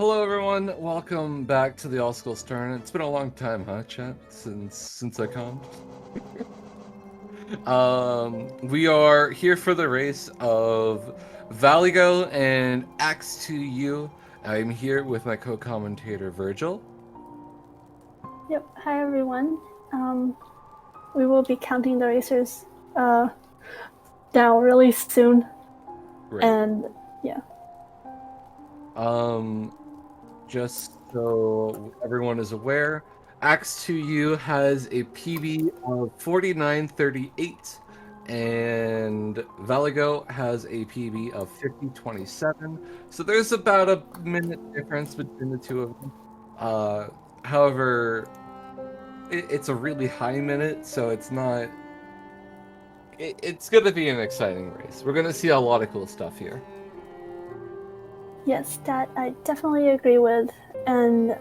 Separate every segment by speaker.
Speaker 1: Hello everyone, welcome back to the All Schools Tournament. It's been a long time, huh, chat? Since I come. We are here for the race of Valigo and Ax2u. I'm here with my co-commentator Virgil.
Speaker 2: Yep. Hi everyone. We will be counting the racers down really soon.
Speaker 1: Great.
Speaker 2: And yeah.
Speaker 1: Just so everyone is aware, Ax2u has a PB of 49.38, and Valigo has a PB of 50.27. So there's about a minute difference between the two of them. However, it's a really high minute, so it's not. It's going to be an exciting race. We're going to see a lot of cool stuff here.
Speaker 2: Yes, that I definitely agree with. And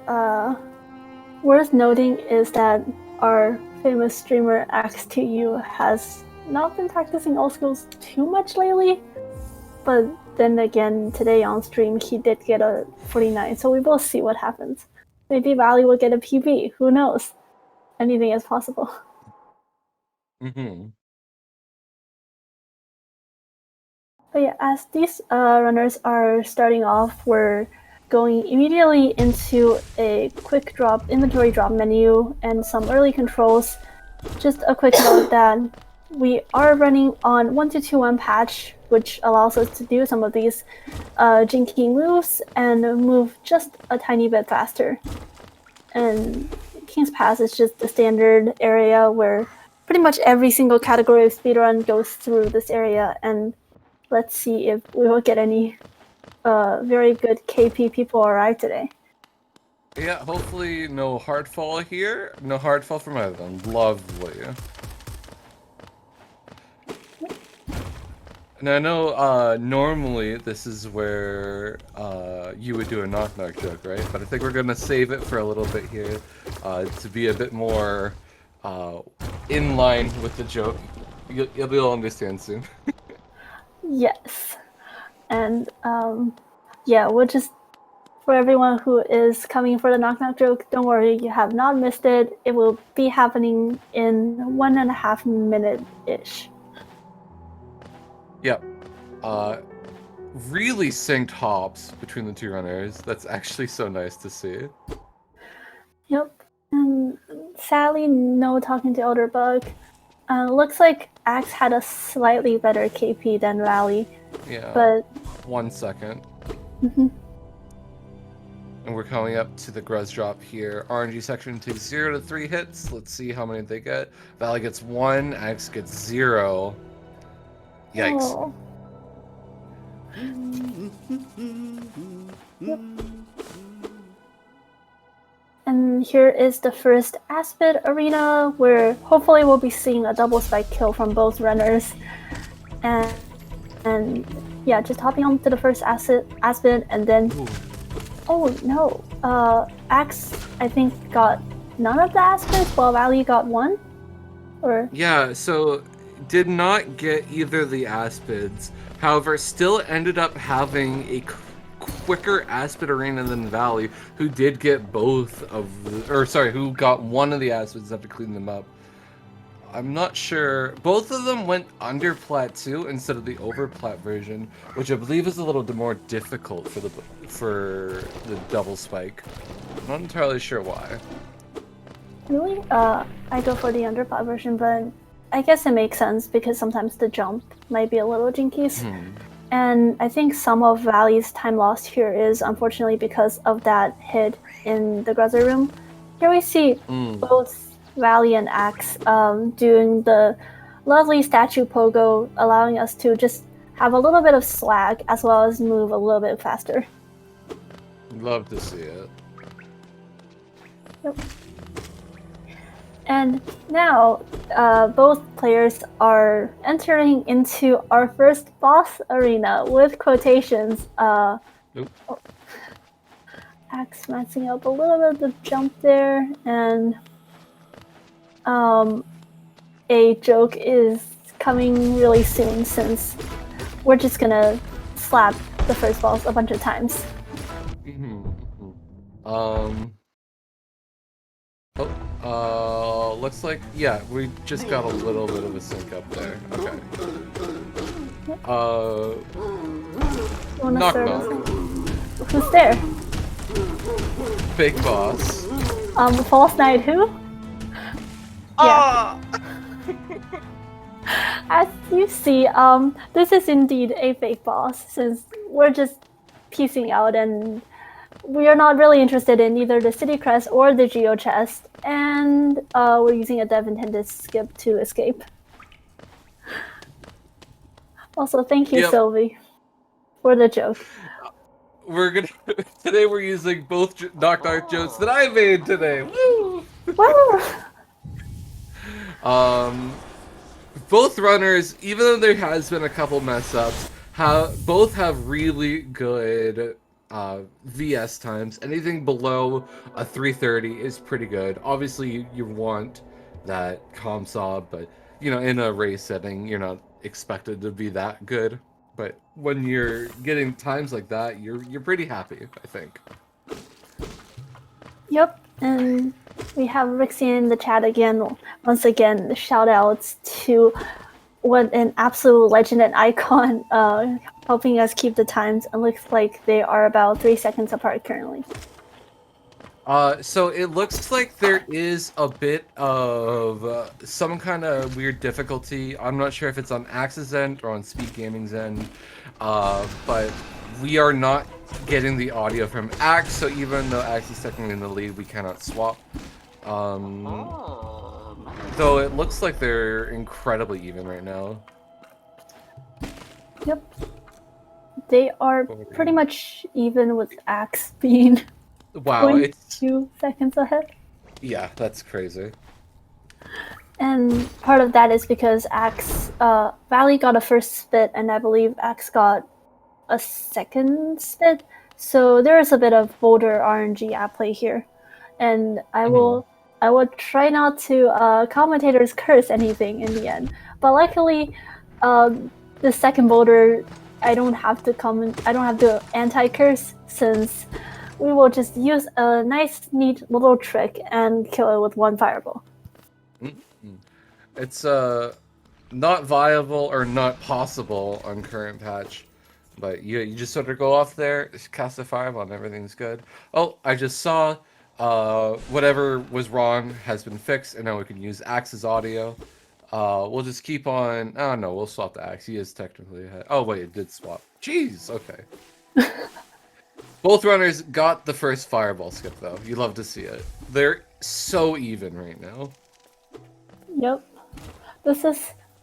Speaker 2: worth noting is that our famous streamer Ax2u has not been practicing All Schools too much lately. But then again, today on stream he did get a 49, so we will see what happens. Maybe Valley will get a PB. Who knows? Anything is possible. But yeah, as these runners are starting off, we're going immediately into a quick drop, inventory drop menu, and some early controls. Just a quick note that we are running on 1-2-1 patch, which allows us to do some of these jinking moves and move just a tiny bit faster. And King's Pass is just the standard area where pretty much every single category of speedrun goes through this area, and let's see if we will get any very good KP people arrive today.
Speaker 1: Yeah, hopefully no hardfall here. No hardfall from either of them. Lovely. Now I know normally this is where you would do a knock-knock joke, right? But I think we're gonna save it for a little bit here to be a bit more in line with the joke. You'll be able to understand soon.
Speaker 2: Yes. And yeah, we'll just, for everyone who is coming for the knock-knock joke, don't worry, you have not missed it. It will be happening in 1.5 minute-ish.
Speaker 1: Yep. Really synced hops between the two runners. That's actually so nice to see.
Speaker 2: Yep. And sadly, no talking to Elderbug. Looks like Axe had a slightly better KP than Rally.
Speaker 1: Yeah.
Speaker 2: But
Speaker 1: 1 second.
Speaker 2: Mm-hmm.
Speaker 1: And we're coming up to the Gruz drop here. RNG section takes 0 to 3 hits. Let's see how many they get. Valley gets 1, Axe gets 0. Yikes.
Speaker 2: Oh. Yep. And here is the first Aspid arena, where hopefully we'll be seeing a double spike kill from both runners. And yeah, just hopping on to the first Aspid, and then... Ooh. Oh no, Axe, I think, got none of the Aspids, while Valley got 1? Or...
Speaker 1: Yeah, so did not get either of the Aspids. However, still ended up having a quicker Aspid arena than Valley, who did get both of the, or sorry, who got one of the Aspids, have to clean them up. I'm not sure. Both of them went under plat 2 instead of the over plat version, which I believe is a little more difficult for the double spike. I'm not entirely sure why.
Speaker 2: Really? I go for the under plat version, but I guess it makes sense because sometimes the jump might be a little jinkies. And I think some of Valley's time lost here is unfortunately because of that hit in the Gruzzer room. Here we see both Valley and Axe doing the lovely statue pogo, allowing us to just have a little bit of swag as well as move a little bit faster.
Speaker 1: Love to see it.
Speaker 2: Yep. And now both players are entering into our first boss arena with quotations. Axe messing up a little bit of the jump there, and a joke is coming really soon since we're just gonna slap the first boss a bunch of times.
Speaker 1: Um. Looks like, yeah, we just got a little bit of a sync up there. Okay. Knock knock.
Speaker 2: Who's there?
Speaker 1: Fake boss.
Speaker 2: False Knight who?
Speaker 1: Ah!
Speaker 2: As you see, this is indeed a fake boss, since we're just piecing out and we are not really interested in either the city crest or the geo chest, and we're using a dev intended skip to escape. Also, thank you, Sylvie, for the joke.
Speaker 1: Today we're using both knock knock jokes that I made today. Woo!
Speaker 2: Woo!
Speaker 1: Both runners, even though there has been a couple mess ups, both have really good VS times. Anything below a 330 is pretty good. Obviously, you want that ComSob, but you know, in a race setting, you're not expected to be that good. But when you're getting times like that, you're pretty happy, I think.
Speaker 2: Yep, and we have Rixie in the chat again. Once again, shout outs to what an absolute legend and icon, helping us keep the times. It looks like they are about 3 seconds apart currently.
Speaker 1: So it looks like there is a bit of some kind of weird difficulty. I'm not sure if it's on Ax's end or on Speed Gaming's end, but we are not getting the audio from Ax, so even though Ax is technically in the lead, we cannot swap. Though it looks like they're incredibly even right now.
Speaker 2: Yep. They are pretty much even with Ax being
Speaker 1: it's
Speaker 2: 2 seconds ahead.
Speaker 1: Yeah, that's crazy.
Speaker 2: And part of that is because Ax, Valley got a first spit, and I believe Ax got a second spit. So there is a bit of voter RNG at play here. And I will try not to commentators curse anything in the end. But luckily, the second voter, I don't have to anti-curse, since we will just use a nice, neat little trick and kill it with one fireball.
Speaker 1: It's not viable or not possible on current patch, but you just sort of go off there, cast a fireball, and everything's good. Oh, I just saw whatever was wrong has been fixed, and now we can use Ax's audio. We'll just keep on. Oh no, we'll swap the Ax. He is technically ahead. Oh wait, it did swap. Jeez. Okay. Both runners got the first fireball skip though. You love to see it. They're so even right now.
Speaker 2: Yep.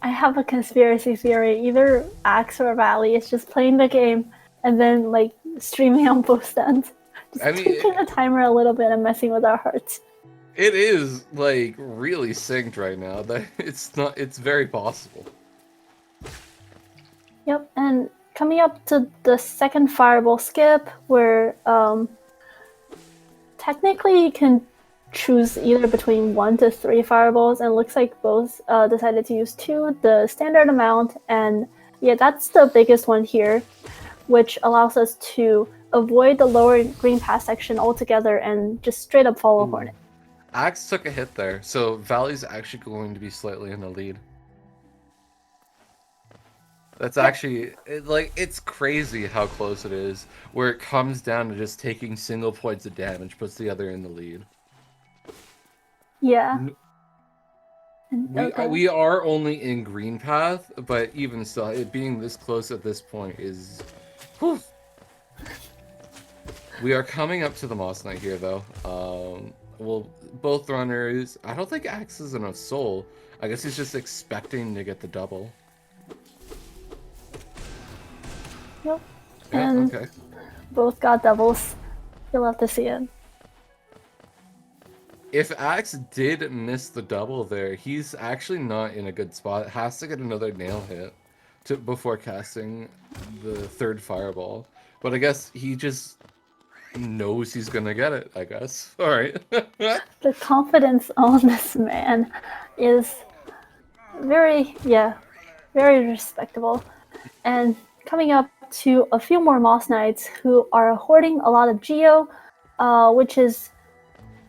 Speaker 2: I have a conspiracy theory. Either Ax or Valley is just playing the game and then like streaming on both ends. Just tweaking the timer a little bit and messing with our hearts.
Speaker 1: It is like really synced right now. It's very possible.
Speaker 2: Yep, and coming up to the second fireball skip, where technically you can choose either between 1 to 3 fireballs, and it looks like both decided to use 2, the standard amount, and yeah, that's the biggest one here, which allows us to avoid the lower green pass section altogether and just straight up follow Hornet.
Speaker 1: Ax took a hit there, so Valley's actually going to be slightly in the lead. That's actually, it's crazy how close it is, where it comes down to just taking single points of damage, puts the other in the lead.
Speaker 2: Yeah.
Speaker 1: We are only in green path, but even so, it being this close at this point is... Whew. We are coming up to the Moss Knight here, though. Well, both runners... I don't think Ax is enough soul. I guess he's just expecting to get the double.
Speaker 2: Yep. And both got doubles. You'll have to see it.
Speaker 1: If Ax did miss the double there, he's actually not in a good spot. Has to get another nail hit before casting the third fireball. But I guess he just knows he's gonna get it, I guess. Alright.
Speaker 2: The confidence on this man is very respectable. And coming up to a few more Moss Knights who are hoarding a lot of Geo, which is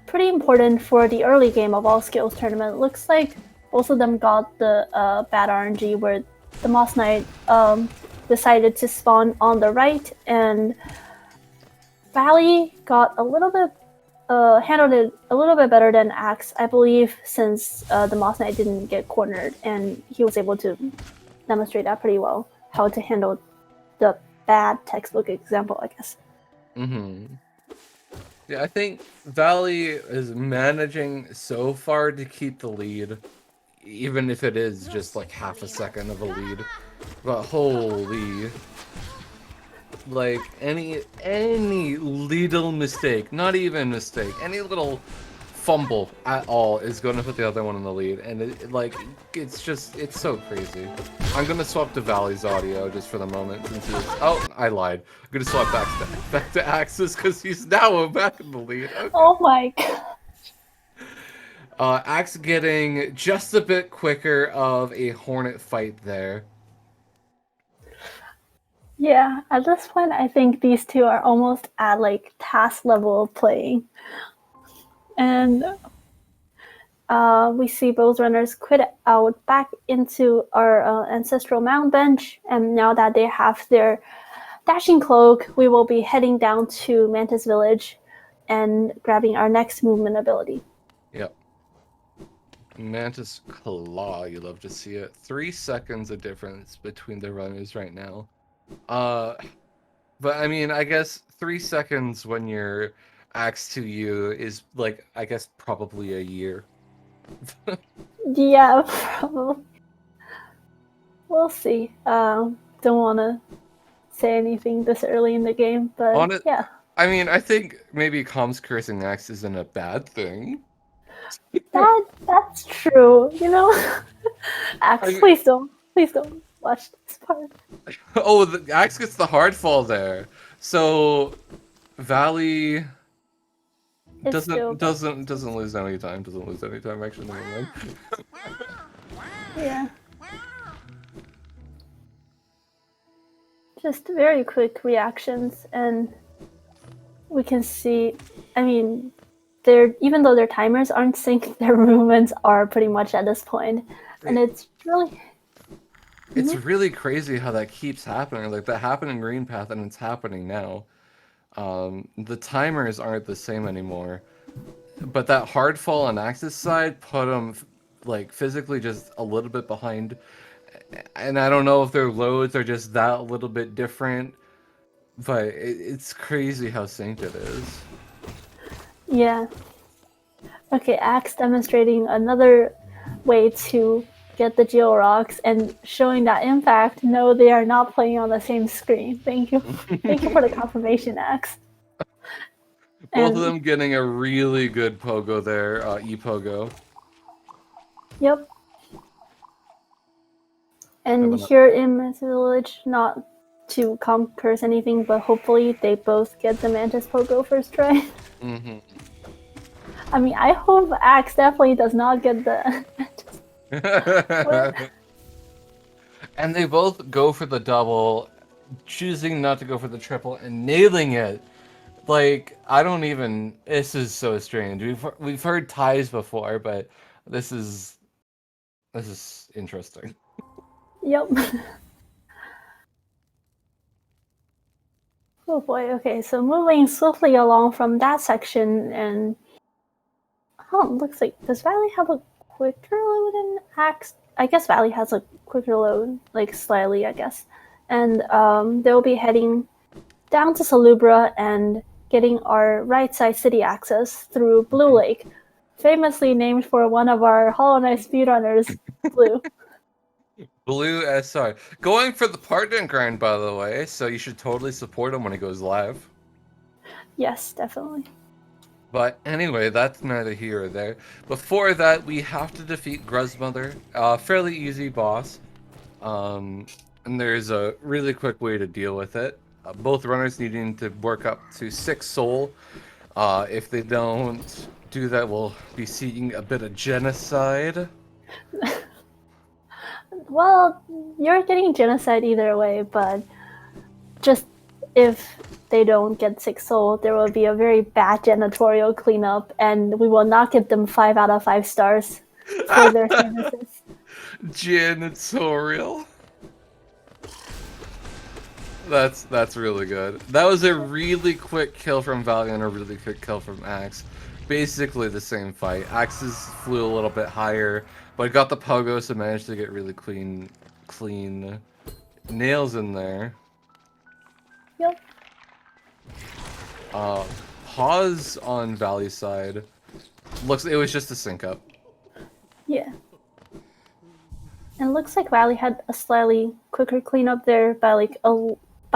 Speaker 2: pretty important for the early game of All Skills tournament. It looks like both of them got the bad RNG where the Moss Knight decided to spawn on the right, and Valley got a little bit handled it a little bit better than Ax, I believe, since the Moss Knight didn't get cornered, and he was able to demonstrate that pretty well, how to handle the bad textbook example, I guess.
Speaker 1: Yeah, I think Valley is managing so far to keep the lead, even if it is just like half a second of a lead. But holy, like any little mistake, not even mistake, any little fumble at all is going to put the other one in the lead, and it's so crazy. I'm gonna swap to Valley's audio just for the moment since I lied. I'm gonna swap back to Ax's because he's now back in the lead. Okay.
Speaker 2: Oh my god.
Speaker 1: Ax getting just a bit quicker of a Hornet fight there.
Speaker 2: Yeah, at this point, I think these two are almost at like task level of playing. And we see both runners quit out back into our ancestral mound bench, and now that they have their dashing cloak, we will be heading down to Mantis Village and grabbing our next movement ability.
Speaker 1: Yep. Mantis Claw, you love to see it. 3 seconds of difference between the runners right now. But I mean, I guess 3 seconds when you're Ax2u is like, I guess probably a year.
Speaker 2: Yeah, probably. We'll see. Don't want to say anything this early in the game, but yeah.
Speaker 1: I mean, I think maybe comms cursing Ax isn't a bad thing.
Speaker 2: That's true. You know, Ax, please don't watch this part.
Speaker 1: Oh, the Ax gets the hard fall there, so Valley doesn't lose any time. Doesn't lose any time. Actually, never mind.
Speaker 2: Yeah. Just very quick reactions, and we can see. I mean, even though their timers aren't synced, their movements are pretty much at this point, and it's really.
Speaker 1: It's really crazy how that keeps happening. Like that happened in Green Path, and it's happening now. The timers aren't the same anymore, but that hard fall on Axis side put them like physically just a little bit behind. And I don't know if their loads are just that little bit different, but it's crazy how synced it is.
Speaker 2: Yeah. Okay, Ax demonstrating another way to get the Geo Rocks and showing that, in fact, no, they are not playing on the same screen. Thank you. Thank you for the confirmation, Ax.
Speaker 1: Both of them getting a really good pogo there, E-pogo.
Speaker 2: Yep. And here in Mantis Village, not to curse anything, but hopefully they both get the Mantis Pogo first try.
Speaker 1: Mm-hmm.
Speaker 2: I mean, I hope Ax definitely does not get the Mantis.
Speaker 1: And they both go for the double, choosing not to go for the triple and nailing it. Like, I don't even... This is so strange. We've heard ties before, but this is interesting.
Speaker 2: Yep. Oh boy, okay, so moving swiftly along from that section, and looks like, does Valley have a quicker load than Ax? I guess Valley has a quicker load, like slightly, I guess. And they'll be heading down to Salubra and getting our right side city access through Blue Lake, famously named for one of our Hollow Knight speedrunners, Blue.
Speaker 1: Blue SR. Going for the partner grind, by the way, so you should totally support him when he goes live.
Speaker 2: Yes, definitely.
Speaker 1: But anyway, that's neither here or there. Before that, we have to defeat Gruzmother. Fairly easy boss. And there's a really quick way to deal with it. Both runners needing to work up to 6 soul. If they don't do that, we'll be seeing a bit of genocide.
Speaker 2: Well, you're getting genocide either way, but just if they don't get 6 soul, there will be a very bad janitorial cleanup, and we will not give them 5 out of 5 stars for their services.
Speaker 1: Janitorial. That's really good. That was a really quick kill from Valley and a really quick kill from Ax. Basically the same fight. Ax's flew a little bit higher, but got the pogo, so managed to get really clean nails in there.
Speaker 2: Yep.
Speaker 1: Pause on Valley's side. It was just a sync up.
Speaker 2: Yeah. And it looks like Valley had a slightly quicker cleanup there by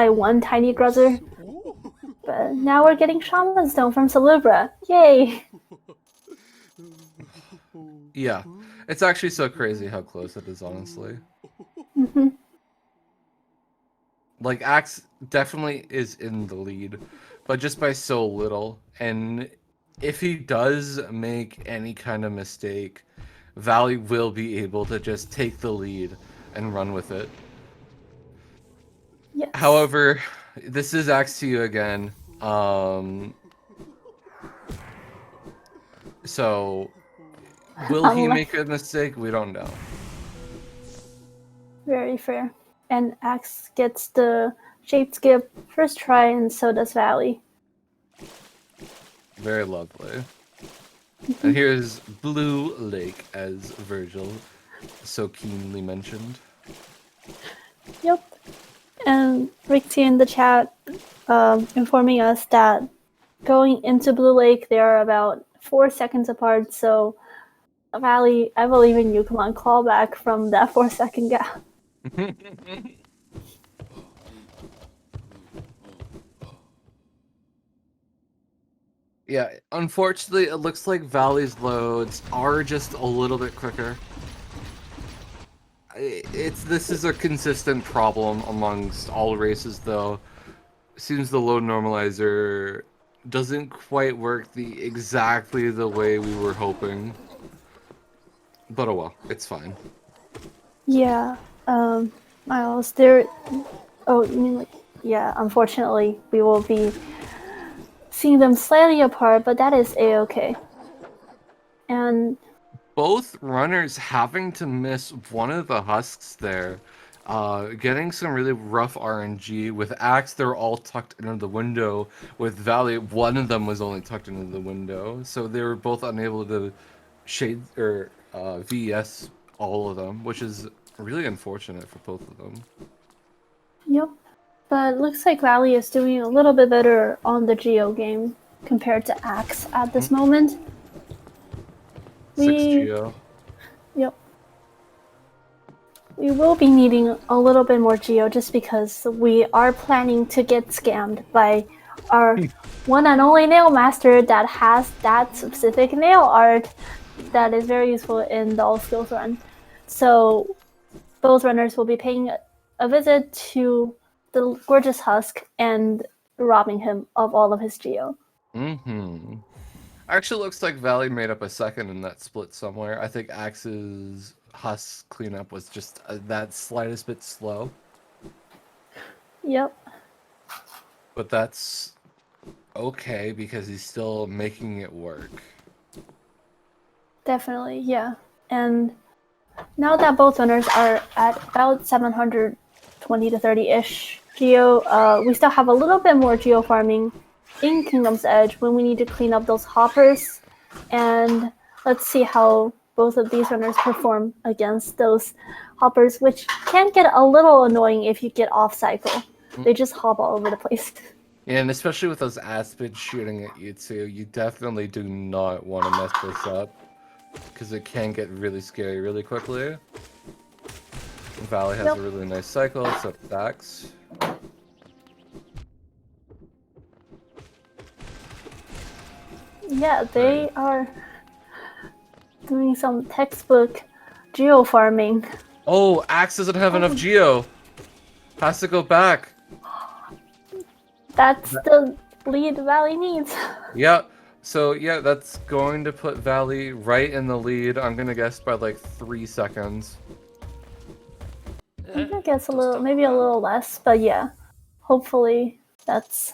Speaker 2: one tiny gruzzer. But now we're getting Shaman Stone from Salubra. Yay!
Speaker 1: Yeah. It's actually so crazy how close it is, honestly.
Speaker 2: Mm-hmm.
Speaker 1: Like, Ax definitely is in the lead, but just by so little. And if he does make any kind of mistake, Valley will be able to just take the lead and run with it.
Speaker 2: Yes.
Speaker 1: However, this is Ax2u again. So, will he make a mistake? We don't know.
Speaker 2: Very fair. And Ax gets the shape skip first try, and so does Valley.
Speaker 1: Very lovely. And here's Blue Lake, as Virgil so keenly mentioned.
Speaker 2: Yep. And Rick in the chat informing us that going into Blue Lake, they are about 4 seconds apart, so Valley, I believe in you. Come on, call back from that 4-second gap.
Speaker 1: Yeah, unfortunately, it looks like Valley's loads are just a little bit quicker. This is a consistent problem amongst all races, though. Seems the load normalizer doesn't quite work exactly the way we were hoping. But oh well, it's fine.
Speaker 2: Yeah, Miles, there... Oh, you mean like... Yeah, unfortunately, we will be seeing them slightly apart, but that is a-okay. And...
Speaker 1: both runners having to miss one of the husks there. Getting some really rough RNG. With Ax, they're all tucked into the window. With Valley, one of them was only tucked into the window. So they were both unable to shade or VS all of them, which is really unfortunate for both of them.
Speaker 2: Yep. But it looks like Valley is doing a little bit better on the Geo game compared to Ax at this moment.
Speaker 1: 6 Geo.
Speaker 2: Yep. We will be needing a little bit more Geo just because we are planning to get scammed by our one and only nail master that has that specific nail art that is very useful in the all skills run. So both runners will be paying a visit to the gorgeous husk and robbing him of all of his Geo.
Speaker 1: Mm-hmm. Actually, looks like Valley made up a second in that split somewhere. I think Ax's husk cleanup was just that slightest bit slow.
Speaker 2: Yep.
Speaker 1: But that's okay because he's still making it work.
Speaker 2: Definitely, yeah. And now that both runners are at about 720 to 30-ish Geo, we still have a little bit more Geo farming in Kingdom's Edge when we need to clean up those hoppers. And let's see how both of these runners perform against those hoppers, which can get a little annoying if you get off cycle. They just hop all over the place.
Speaker 1: Yeah, and especially with those aspids shooting at you too, you definitely do not want to mess this up. Because it can get really scary really quickly. Valley has a really nice cycle, so Dax.
Speaker 2: Yeah, they are doing some textbook Geo farming.
Speaker 1: Oh, Ax doesn't have enough Geo. Has to go back.
Speaker 2: That's the lead Valley needs.
Speaker 1: Yeah. So yeah, that's going to put Valley right in the lead. I'm gonna guess by like 3 seconds.
Speaker 2: I guess maybe a little less, but yeah. hopefully that's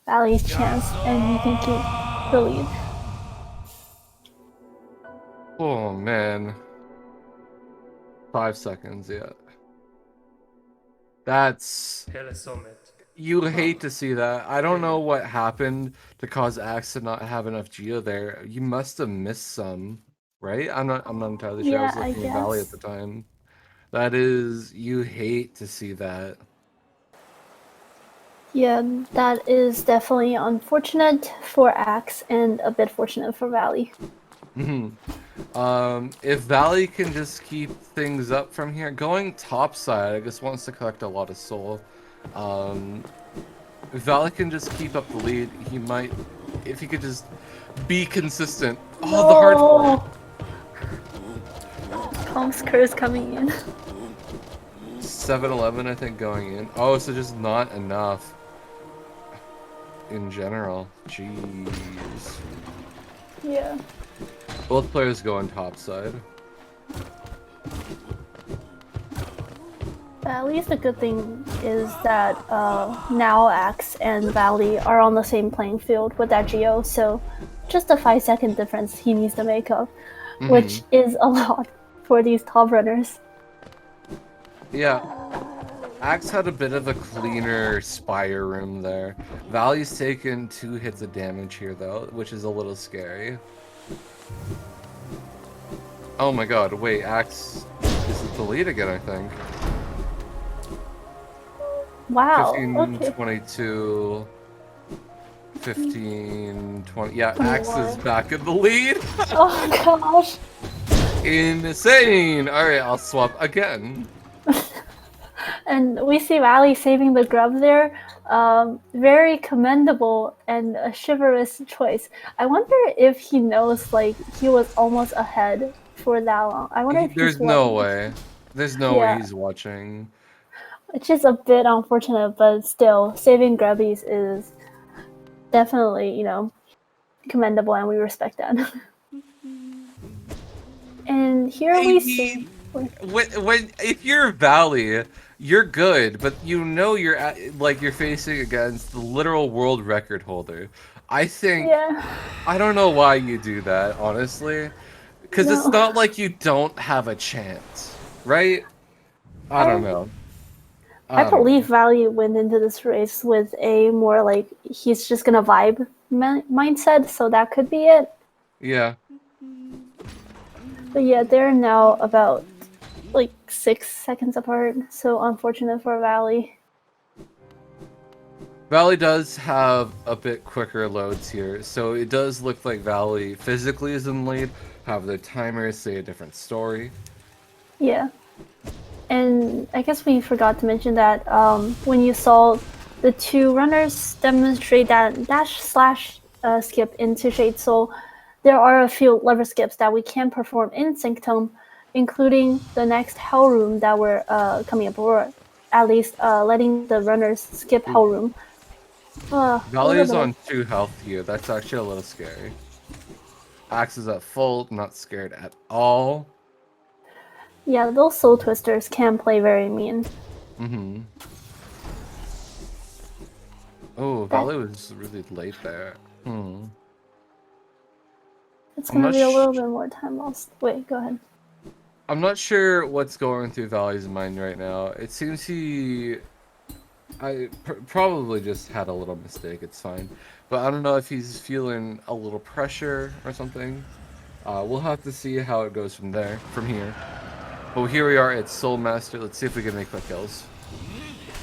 Speaker 2: Valley's chance and he can keep the lead.
Speaker 1: Oh man. 5 seconds, yeah. That's... You hate to see that. I don't know what happened to cause Ax to not have enough Geo there. You must have missed some, right? I'm not entirely sure. I was
Speaker 2: Yeah, I
Speaker 1: looking at Valley at
Speaker 2: guess.
Speaker 1: the time. That is, you hate to see that.
Speaker 2: Yeah, that is definitely unfortunate for Ax and a bit fortunate for Valley.
Speaker 1: If Valley can just keep things up from here, going topside, I guess wants to collect a lot of soul. If Valley can just keep up the lead, he might, if he could just be consistent. Oh, the hard fall.
Speaker 2: Kong's curse coming in.
Speaker 1: 7-11, I think, going in. Oh, so just not enough in general. Jeez.
Speaker 2: Yeah.
Speaker 1: Both players going topside.
Speaker 2: At least the good thing is that now Ax and Valley are on the same playing field with that Geo, so just a 5-second difference he needs to make up, which is a lot for these top runners.
Speaker 1: Yeah. Ax had a bit of a cleaner Spire room there. Valley's taken 2 hits of damage here, though, which is a little scary. Oh my god, wait, Ax is at the lead again, I think.
Speaker 2: Wow.
Speaker 1: 15,
Speaker 2: okay.
Speaker 1: 22, 15, 20. Yeah,
Speaker 2: 21.
Speaker 1: Ax is back in the lead.
Speaker 2: Oh gosh.
Speaker 1: Insane. Alright, I'll swap again.
Speaker 2: And we see Valley saving the grub there. Very commendable and a chivalrous choice. I wonder if he knows, like, he was almost ahead for that long. I wonder if
Speaker 1: There's
Speaker 2: he's
Speaker 1: no
Speaker 2: watching.
Speaker 1: way. There's no way he's watching.
Speaker 2: Which is a bit unfortunate, but still, saving grubbies is definitely, you know, commendable, and we respect that. And here we see...
Speaker 1: If you're Valley, you're good, but you know you're you're facing against the literal world record holder. I think...
Speaker 2: Yeah.
Speaker 1: I don't know why you do that, honestly. Because it's not like you don't have a chance, right? I don't know.
Speaker 2: I believe Valley went into this race with a more like he's just gonna vibe mindset, so that could be it.
Speaker 1: Yeah.
Speaker 2: But yeah, they're now about like 6 seconds apart, so unfortunate for Valley.
Speaker 1: Valley does have a bit quicker loads here, so it does look like Valley physically is in the lead. Have their timers say a different story.
Speaker 2: Yeah. And I guess we forgot to mention that when you saw the 2 runners demonstrate that dash/skip into Shade Soul, there are a few lever skips that we can perform in Synctome, including the next Hell Room that we're coming up, or at least letting the runners skip Hell Room.
Speaker 1: Valley is on 2 health here. That's actually a little scary. Ax is at full, not scared at all.
Speaker 2: Yeah, those Soul Twisters can play very mean.
Speaker 1: Oh, Valley was really late there.
Speaker 2: It's gonna be a little bit more time lost. Wait, go ahead.
Speaker 1: I'm not sure what's going through Valley's mind right now. It seems he... probably just had a little mistake, it's fine. But I don't know if he's feeling a little pressure or something. We'll have to see how it goes from here. But here we are at Soul Master. Let's see if we can make quick kills.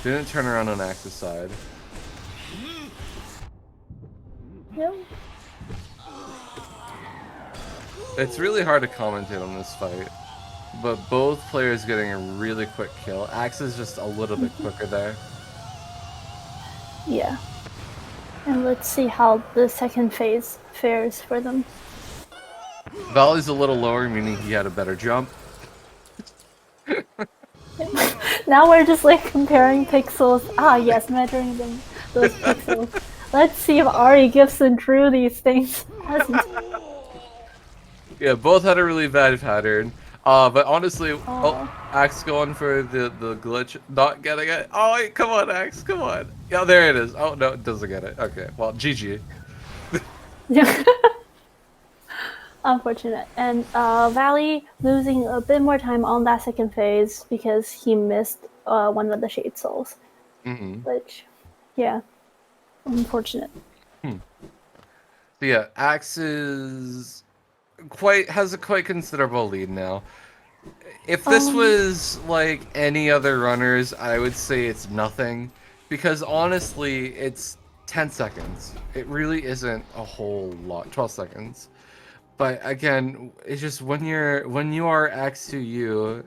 Speaker 1: Didn't turn around on Ax's side.
Speaker 2: Yep.
Speaker 1: It's really hard to commentate on this fight. But both players getting a really quick kill. Ax is just a little bit quicker there.
Speaker 2: Yeah. And let's see how the second phase fares for them.
Speaker 1: Valley's a little lower, meaning he had a better jump.
Speaker 2: Now we're just like comparing pixels. Ah, yes, measuring them, those pixels. Let's see if Ari Gibson drew these things.
Speaker 1: Yeah, both had a really bad pattern. But honestly,
Speaker 2: Oh.
Speaker 1: Axe going for the glitch, not getting it. Oh, wait, come on, Axe, come on. Yeah, there it is. Oh no, it doesn't get it. Okay, well, GG.
Speaker 2: Yeah. Unfortunate. And Valley losing a bit more time on that second phase because he missed one of the Shade Souls.
Speaker 1: Mm-hmm.
Speaker 2: Which, yeah, unfortunate.
Speaker 1: So yeah, Axe has a quite considerable lead now. If this
Speaker 2: Um,
Speaker 1: was like any other runners, I would say it's nothing. Because honestly, it's 10 seconds. It really isn't a whole lot. 12 seconds. But again, it's just when you are Ax2u,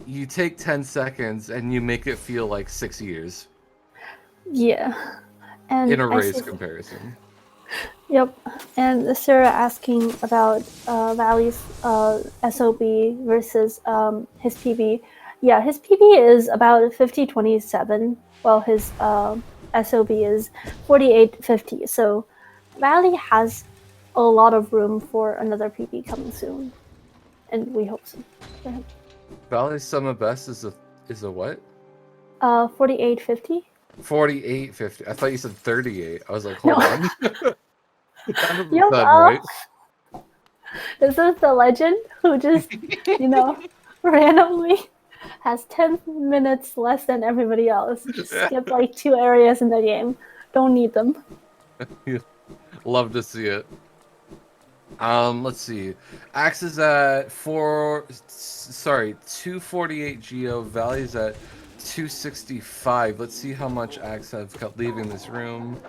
Speaker 1: you take 10 seconds and you make it feel like 6 years
Speaker 2: yeah. And
Speaker 1: in a
Speaker 2: I
Speaker 1: race
Speaker 2: see.
Speaker 1: comparison.
Speaker 2: Yep. And Sarah asking about Valley's SOB versus his PB. Yeah, his PB is about 50-27, while his SOB is 48-50. So Valley has a lot of room for another PB coming soon, and we hope so for him.
Speaker 1: Valley's summer best is a what?
Speaker 2: 48-50.
Speaker 1: 48.50. I thought you said 38. I was like,
Speaker 2: No.
Speaker 1: hold on. That doesn't
Speaker 2: Yep.
Speaker 1: sound right.
Speaker 2: This is the legend who just, randomly has 10 minutes less than everybody else. Just skip like 2 areas in the game. Don't need them.
Speaker 1: Love to see it. Let's see. Axe is at 248 Geo. Valley's at 265. Let's see how much Axe have got leaving this room.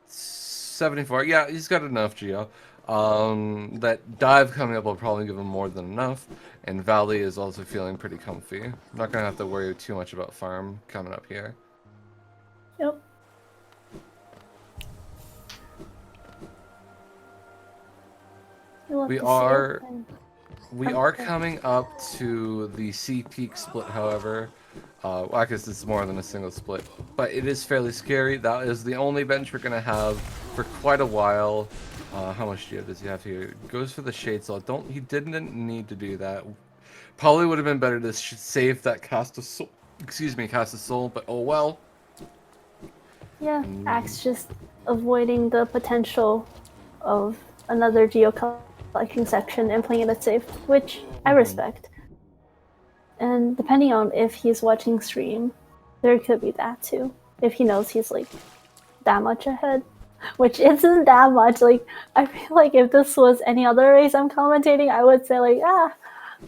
Speaker 1: 74. Yeah, he's got enough Geo. That dive coming up will probably give him more than enough. And Valley is also feeling pretty comfy. I'm not gonna have to worry too much about farm coming up here.
Speaker 2: Yep.
Speaker 1: We are coming up to the C peak split, however. Well, I guess it's more than a single split, but it is fairly scary. That is the only bench we're gonna have for quite a while. How much geo does he have here? Goes for the shade soul. He didn't need to do that. Probably would have been better to save that cast of soul. Excuse me, cast of soul. But oh well.
Speaker 2: Yeah, Axe just avoiding the potential of another geo collecting section and playing it safe, which I respect. And depending on if he's watching stream, there could be that too. If he knows he's like that much ahead, which isn't that much. Like, I feel like if this was any other race I'm commentating, I would say like,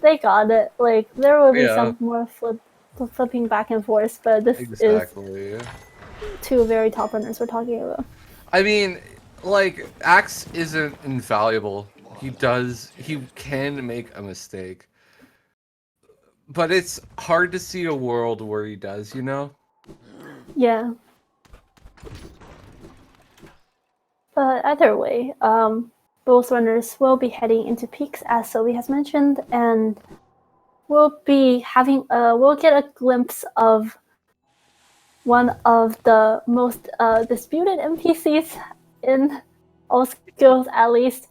Speaker 2: they got it. Like, there will be some more flipping back and forth, but this is two very top runners we're talking about.
Speaker 1: I mean, like, Axe isn't invaluable. He can make a mistake. But it's hard to see a world where he does, you know?
Speaker 2: Yeah. But either way, both runners will be heading into peaks, as Sylvie has mentioned, and we'll get a glimpse of one of the most disputed NPCs in all skills, at least.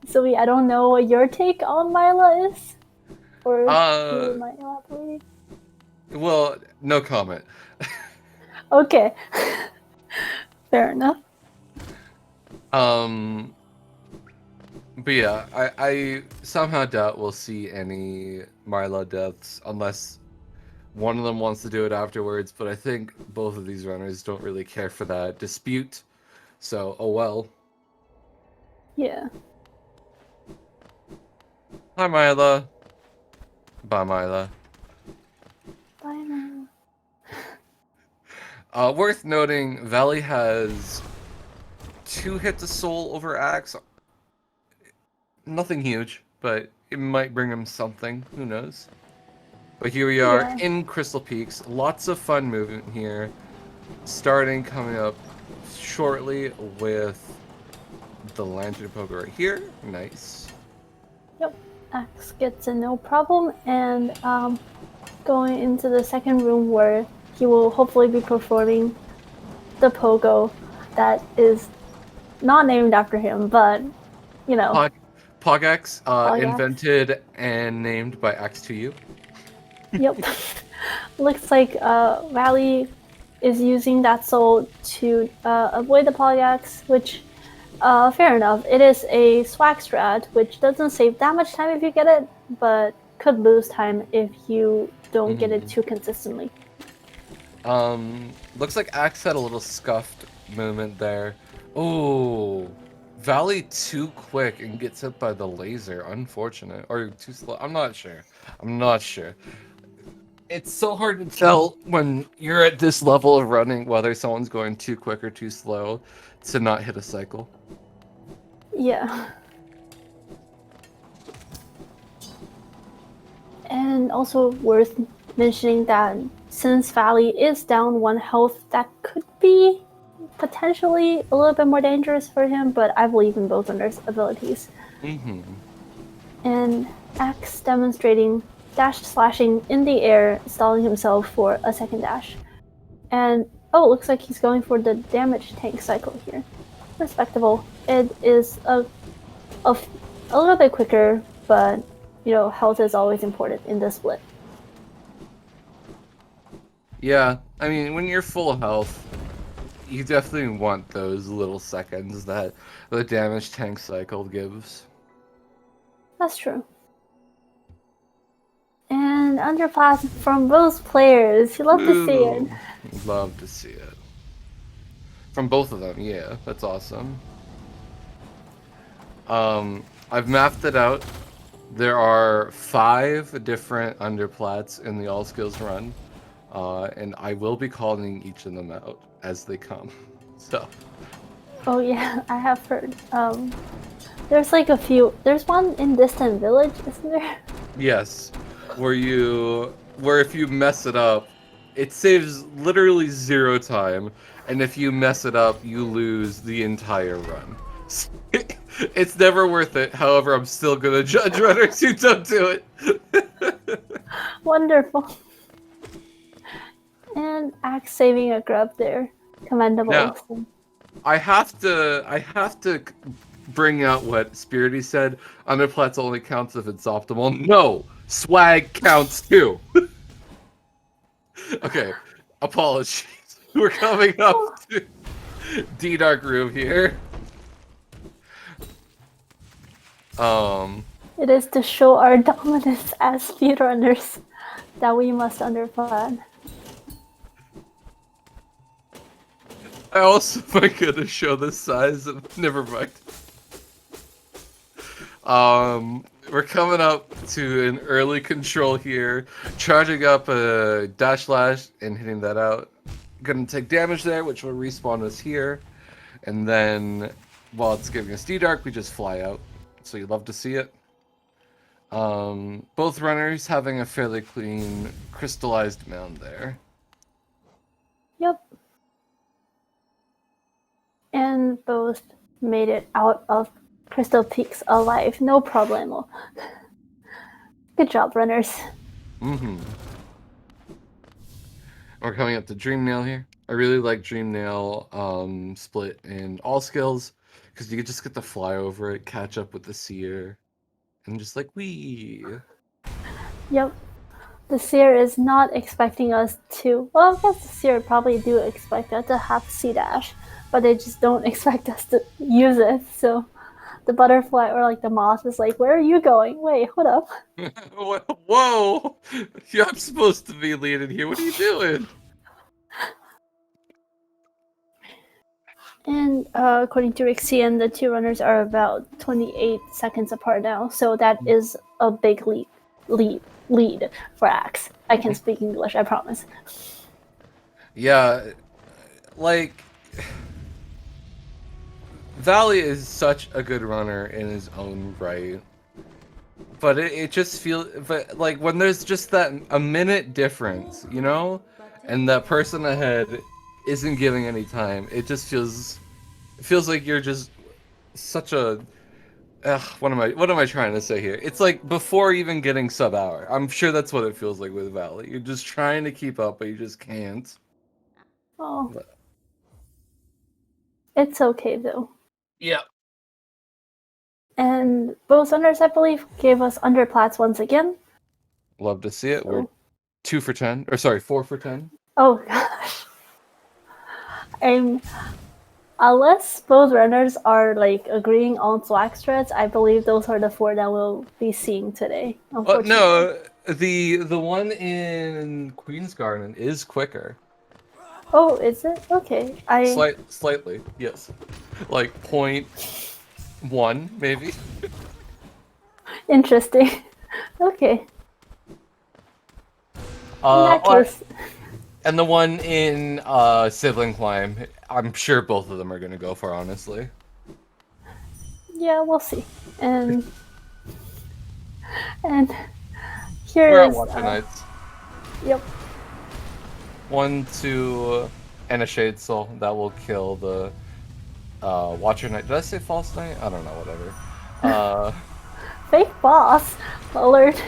Speaker 2: Sylvie, I don't know what your take on Myla is, or you might elaborate.
Speaker 1: Well, no comment.
Speaker 2: Okay. Fair enough.
Speaker 1: But yeah, I somehow doubt we'll see any Marla deaths unless one of them wants to do it afterwards, but I think both of these runners don't really care for that dispute. So, oh well.
Speaker 2: Yeah.
Speaker 1: Hi, Myla. Bye, Myla.
Speaker 2: Bye, Myla.
Speaker 1: Worth noting, Valley has 2 hits of soul over Axe. Nothing huge, but it might bring him something. Who knows? But here we are in Crystal Peaks. Lots of fun movement here. Coming up shortly with the Lantern Poker right here. Nice.
Speaker 2: Yep. Axe gets a no problem, and going into the second room where he will hopefully be performing the pogo that is not named after him, but you know.
Speaker 1: Pogax,
Speaker 2: Pogax.
Speaker 1: invented and named by Ax2u.
Speaker 2: Yep. Looks like Valley is using that soul to avoid the Polygax, which, fair enough. It is a swag strat, which doesn't save that much time if you get it, but could lose time if you don't get it too consistently.
Speaker 1: Looks like Axe had a little scuffed moment there. Oh, Valley too quick and gets hit by the laser. Unfortunate. Or too slow. I'm not sure. I'm not sure. It's so hard to tell when you're at this level of running whether someone's going too quick or too slow to not hit a cycle.
Speaker 2: Yeah. And also worth mentioning that since Valley is down 1 health, that could be potentially a little bit more dangerous for him, but I believe in both runners' abilities. And Axe demonstrating dash slashing in the air, stalling himself for a second dash. And oh, it looks like he's going for the damage tank cycle here. Respectable. It is a little bit quicker, but you know, health is always important in this split.
Speaker 1: Yeah, I mean, when you're full health, you definitely want those little seconds that the damage tank cycle gives.
Speaker 2: That's true. And underpass from both players. You love to see it.
Speaker 1: Love to see it. From both of them, yeah, that's awesome. I've mapped it out. There are 5 different underplats in the all skills run, and I will be calling each of them out as they come. So.
Speaker 2: Oh yeah, I have heard. There's like a few. There's one in Distant Village, isn't there?
Speaker 1: Yes, where if you mess it up, it saves literally 0 time, and if you mess it up, you lose the entire run. It's never worth it. However, I'm still gonna judge runners who don't do it.
Speaker 2: Wonderful. And Axe saving a grub there, commendable.
Speaker 1: Now, I have to bring out what Spirity said. Underplats only counts if it's optimal. No, swag counts too. Okay, apologies. We're coming up to D-Dark Room here.
Speaker 2: It is to show our dominance as speedrunners that we must underplan.
Speaker 1: I also am gonna show the size of. Never mind. We're coming up to an early control here, charging up a dash slash and hitting that out. Gonna take damage there, which will respawn us here, and then while it's giving us D-Dark, we just fly out. So you love to see it. Both runners having a fairly clean crystallized mound there.
Speaker 2: Yep. And both made it out of Crystal Peaks alive, no problemo. Good job, runners.
Speaker 1: We're coming up to Dream Nail here. I really like Dream Nail split in all skills because you can just get to fly over it, catch up with the seer, and just like wee.
Speaker 2: Yep. The seer is not expecting us to. Well, I guess the seer probably do expect us to have C dash, but they just don't expect us to use it. So the butterfly or like the moth is like, "Where are you going? Wait, hold up."
Speaker 1: Whoa! I'm supposed to be leading here. What are you doing?
Speaker 2: And according to Rixian, the two runners are about 28 seconds apart now, so that is a big lead for Axe. I can speak English, I promise.
Speaker 1: Yeah, like Valley is such a good runner in his own right, but it just feels, but like when there's just that a minute difference, you know, and that person ahead isn't giving any time, it just feels like you're just such a. What am I trying to say here? It's like before even getting sub hour. I'm sure that's what it feels like with Valley. You're just trying to keep up, but you just can't.
Speaker 2: Oh. It's okay though.
Speaker 1: Yeah.
Speaker 2: And both runners, I believe, gave us underplats once again.
Speaker 1: Love to see it.
Speaker 2: So...
Speaker 1: We're 2 for 10, or sorry, 4 for 10.
Speaker 2: Oh gosh. Unless both runners are like agreeing on swag strats, I believe those are the 4 that we'll be seeing today. Unfortunately.
Speaker 1: No, the one in Queen's Garden is quicker.
Speaker 2: Oh, is it? Okay.
Speaker 1: Slightly, yes. Like 0.1 maybe.
Speaker 2: Interesting. Okay. In that case.
Speaker 1: And the one in Sibling Climb, I'm sure both of them are gonna go for, honestly.
Speaker 2: Yeah, we'll see. And here
Speaker 1: We're at
Speaker 2: is
Speaker 1: Watcher Knights.
Speaker 2: Yep.
Speaker 1: 1, 2, and a Shade Soul. That will kill the Watcher Knight. Did I say False Knight? I don't know, whatever.
Speaker 2: Fake boss alert.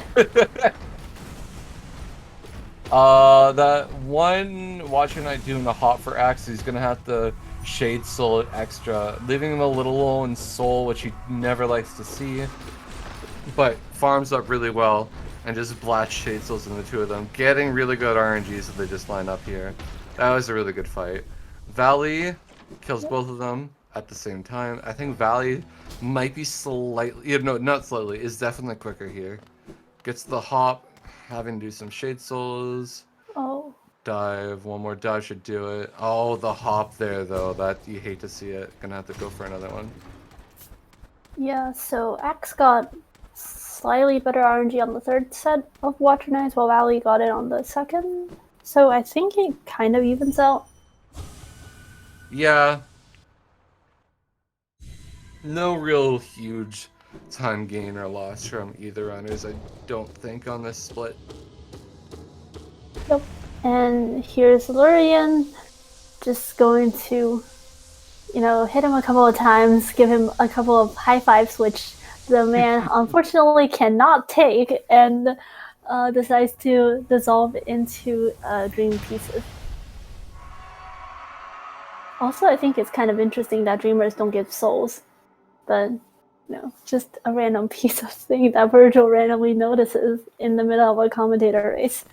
Speaker 1: That one Watcher Knight doing the hop for Axe, he's gonna have to Shade Soul it extra, leaving him a little low in soul, which he never likes to see. But farms up really well and just blast Shade Souls in the two of them, getting really good RNGs that they just line up here. That was a really good fight. Valley kills both of them at the same time. I think Valley might be slightly, no, not slightly, is definitely quicker here. Gets the hop, having to do some Shade Souls.
Speaker 2: Oh.
Speaker 1: Dive, one more dive should do it. Oh, the hop there though, that you hate to see it. Gonna have to go for another one.
Speaker 2: Yeah, so Axe got slightly better RNG on the third set of Watcher Knights, while Valley got it on the second. So I think it kind of evens out.
Speaker 1: Yeah. No real huge time gain or loss from either runners, I don't think, on this split.
Speaker 2: Yep. And here's Lurian, just going to, hit him a couple of times, give him a couple of high fives, which the man unfortunately cannot take, and decides to dissolve into dream pieces. Also, I think it's kind of interesting that dreamers don't give souls, but just a random piece of thing that Virgil randomly notices in the middle of a commentator race.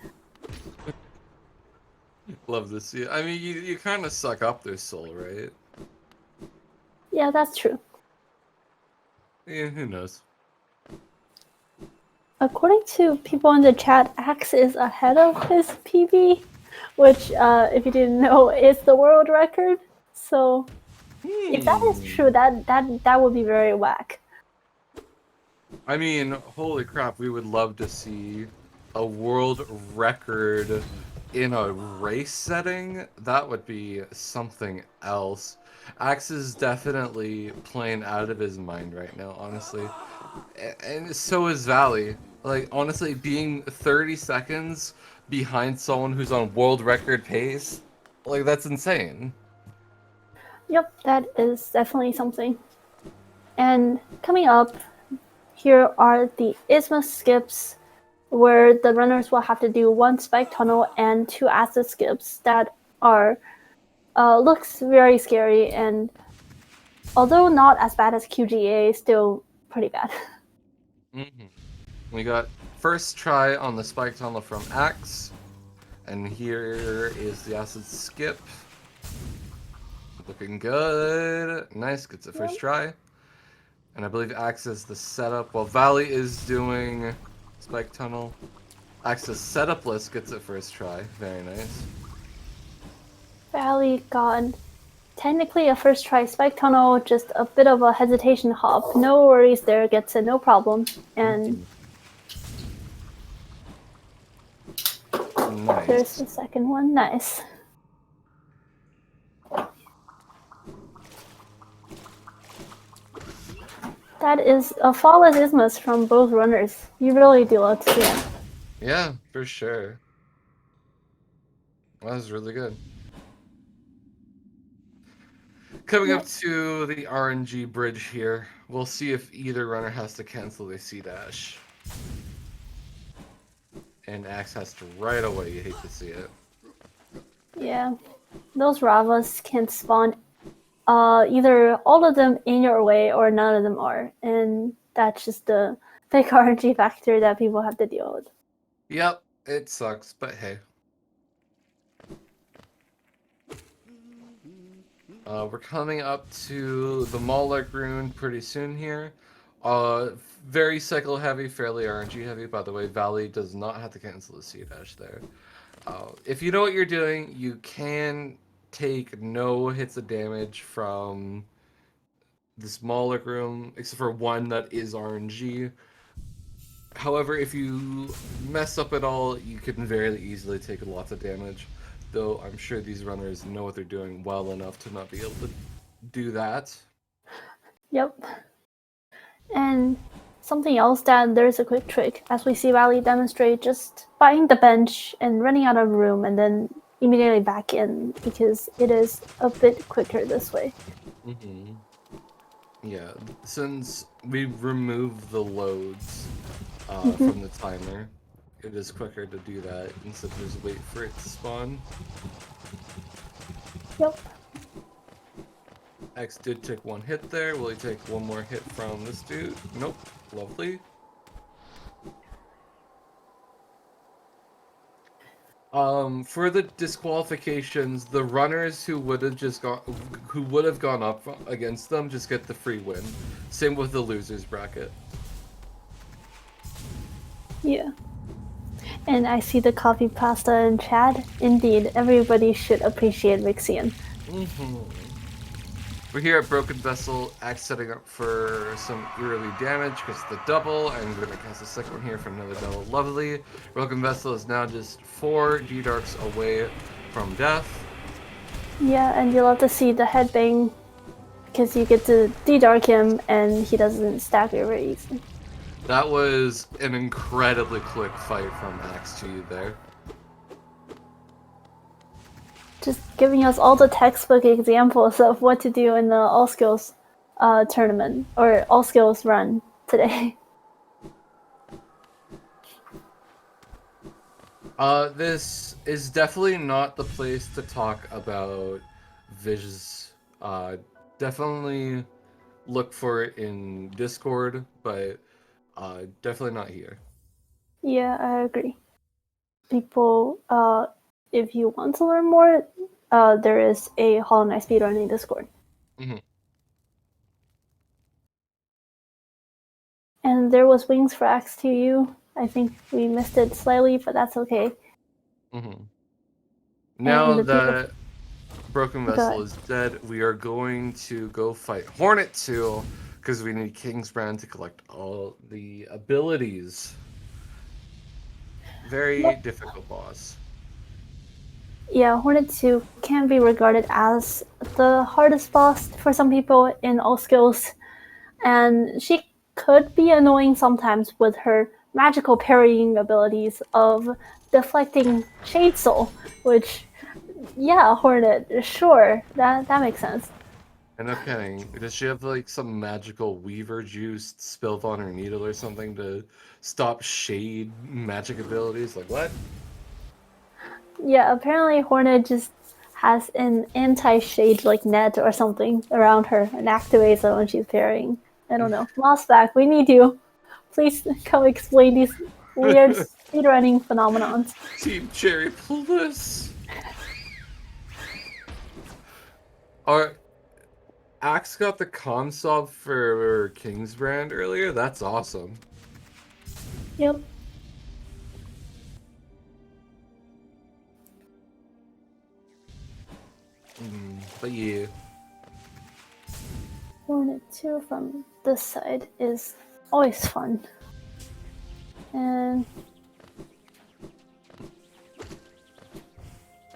Speaker 1: Love to see it. I mean, you kind of suck up their soul, right?
Speaker 2: Yeah, that's true.
Speaker 1: Yeah, who knows?
Speaker 2: According to people in the chat, Axe is ahead of his PB, which, if you didn't know, is the world record. So, if that is true, that would be very whack.
Speaker 1: I mean, holy crap, we would love to see a world record in a race setting. That would be something else. Axe is definitely playing out of his mind right now, honestly. And so is Valley. Like, honestly, being 30 seconds behind someone who's on world record pace, like, that's insane.
Speaker 2: Yep, that is definitely something. And coming up, here are the Isthmus skips, where the runners will have to do 1 spike tunnel and 2 acid skips that are looks very scary, and although not as bad as QGA, still pretty bad.
Speaker 1: We got first try on the spike tunnel from Axe, and here is the acid skip. Looking good. Nice, gets it first try. And I believe Axe is the setup, while Valley is doing spike tunnel. Axe's setup list gets it first try. Very nice.
Speaker 2: Valley got technically a first try spike tunnel, just a bit of a hesitation hop. No worries there, gets it, no problem. And
Speaker 1: nice.
Speaker 2: There's the second one, nice. That is a flawless Isthmus from both runners. You really do love to see it.
Speaker 1: Yeah, for sure. That was really good. Coming up to the RNG bridge here, we'll see if either runner has to cancel their C-dash. And Axe has to right away, you hate to see it.
Speaker 2: Yeah, those Ravas can spawn either all of them in your way or none of them are, and that's just the big RNG factor that people have to deal with.
Speaker 1: Yep, it sucks, but hey. We're coming up to the Moloch rune pretty soon here. Very cycle heavy, fairly RNG heavy. By the way, Valley does not have to cancel the C dash there. If you know what you're doing, you can take no hits of damage from this Moloch rune, except for one that is RNG. However, if you mess up at all, you can very easily take lots of damage. Though I'm sure these runners know what they're doing well enough to not be able to do that.
Speaker 2: Yep. And something else that there's a quick trick, as we see Valley demonstrate, just buying the bench and running out of room and then immediately back in, because it is a bit quicker this way.
Speaker 1: Mm-hmm. Yeah, since we remove the loads from the timer, it is quicker to do that instead of just wait for it to spawn.
Speaker 2: Yep.
Speaker 1: X did take one hit there. Will he take one more hit from this dude? Nope. Lovely. For the disqualifications, the runners who would have gone up against them just get the free win. Same with the losers bracket.
Speaker 2: Yeah. And I see the coffee pasta in chat. Indeed, everybody should appreciate Vixian.
Speaker 1: Mm-hmm. We're here at Broken Vessel, Axe setting up for some early damage because the double, and we're going to cast a second one here for another double. Lovely. Broken Vessel is now just 4 D-Darks away from death.
Speaker 2: Yeah, and you'll have to see the headbang because you get to D-Dark him and he doesn't stack it very easily.
Speaker 1: That was an incredibly quick fight from Ax2u there.
Speaker 2: Just giving us all the textbook examples of what to do in the All Skills tournament, or All Skills run today.
Speaker 1: This is definitely not the place to talk about Viz. Definitely look for it in Discord, but definitely not here.
Speaker 2: Yeah, I agree. People, if you want to learn more, there is a Hollow Knight speedrunning Discord.
Speaker 1: Mm-hmm.
Speaker 2: And there was wings for Ax2u. I think we missed it slightly, but that's okay.
Speaker 1: Mm-hmm. Now that Broken Vessel is dead, we are going to go fight Hornet2 because we need Kingsbrand to collect all the abilities. Very difficult boss.
Speaker 2: Yeah, Hornet2 can be regarded as the hardest boss for some people in All Skills, and she could be annoying sometimes with her magical parrying abilities of deflecting Shade Soul, which, yeah, Hornet, sure, that makes sense.
Speaker 1: I'm not kidding. Does she have like some magical weaver juice spilled on her needle or something to stop shade magic abilities? Like what?
Speaker 2: Yeah, apparently Hornet just has an anti-shade like net or something around her and activates it when she's parrying. I don't know. Mossback, we need you. Please come explain these weird speedrunning phenomenons.
Speaker 1: Team Cherry Plus. Our Axe got the console for Kingsbrand earlier. That's awesome.
Speaker 2: Yep.
Speaker 1: But yeah.
Speaker 2: Hornet2 from this side is always fun. And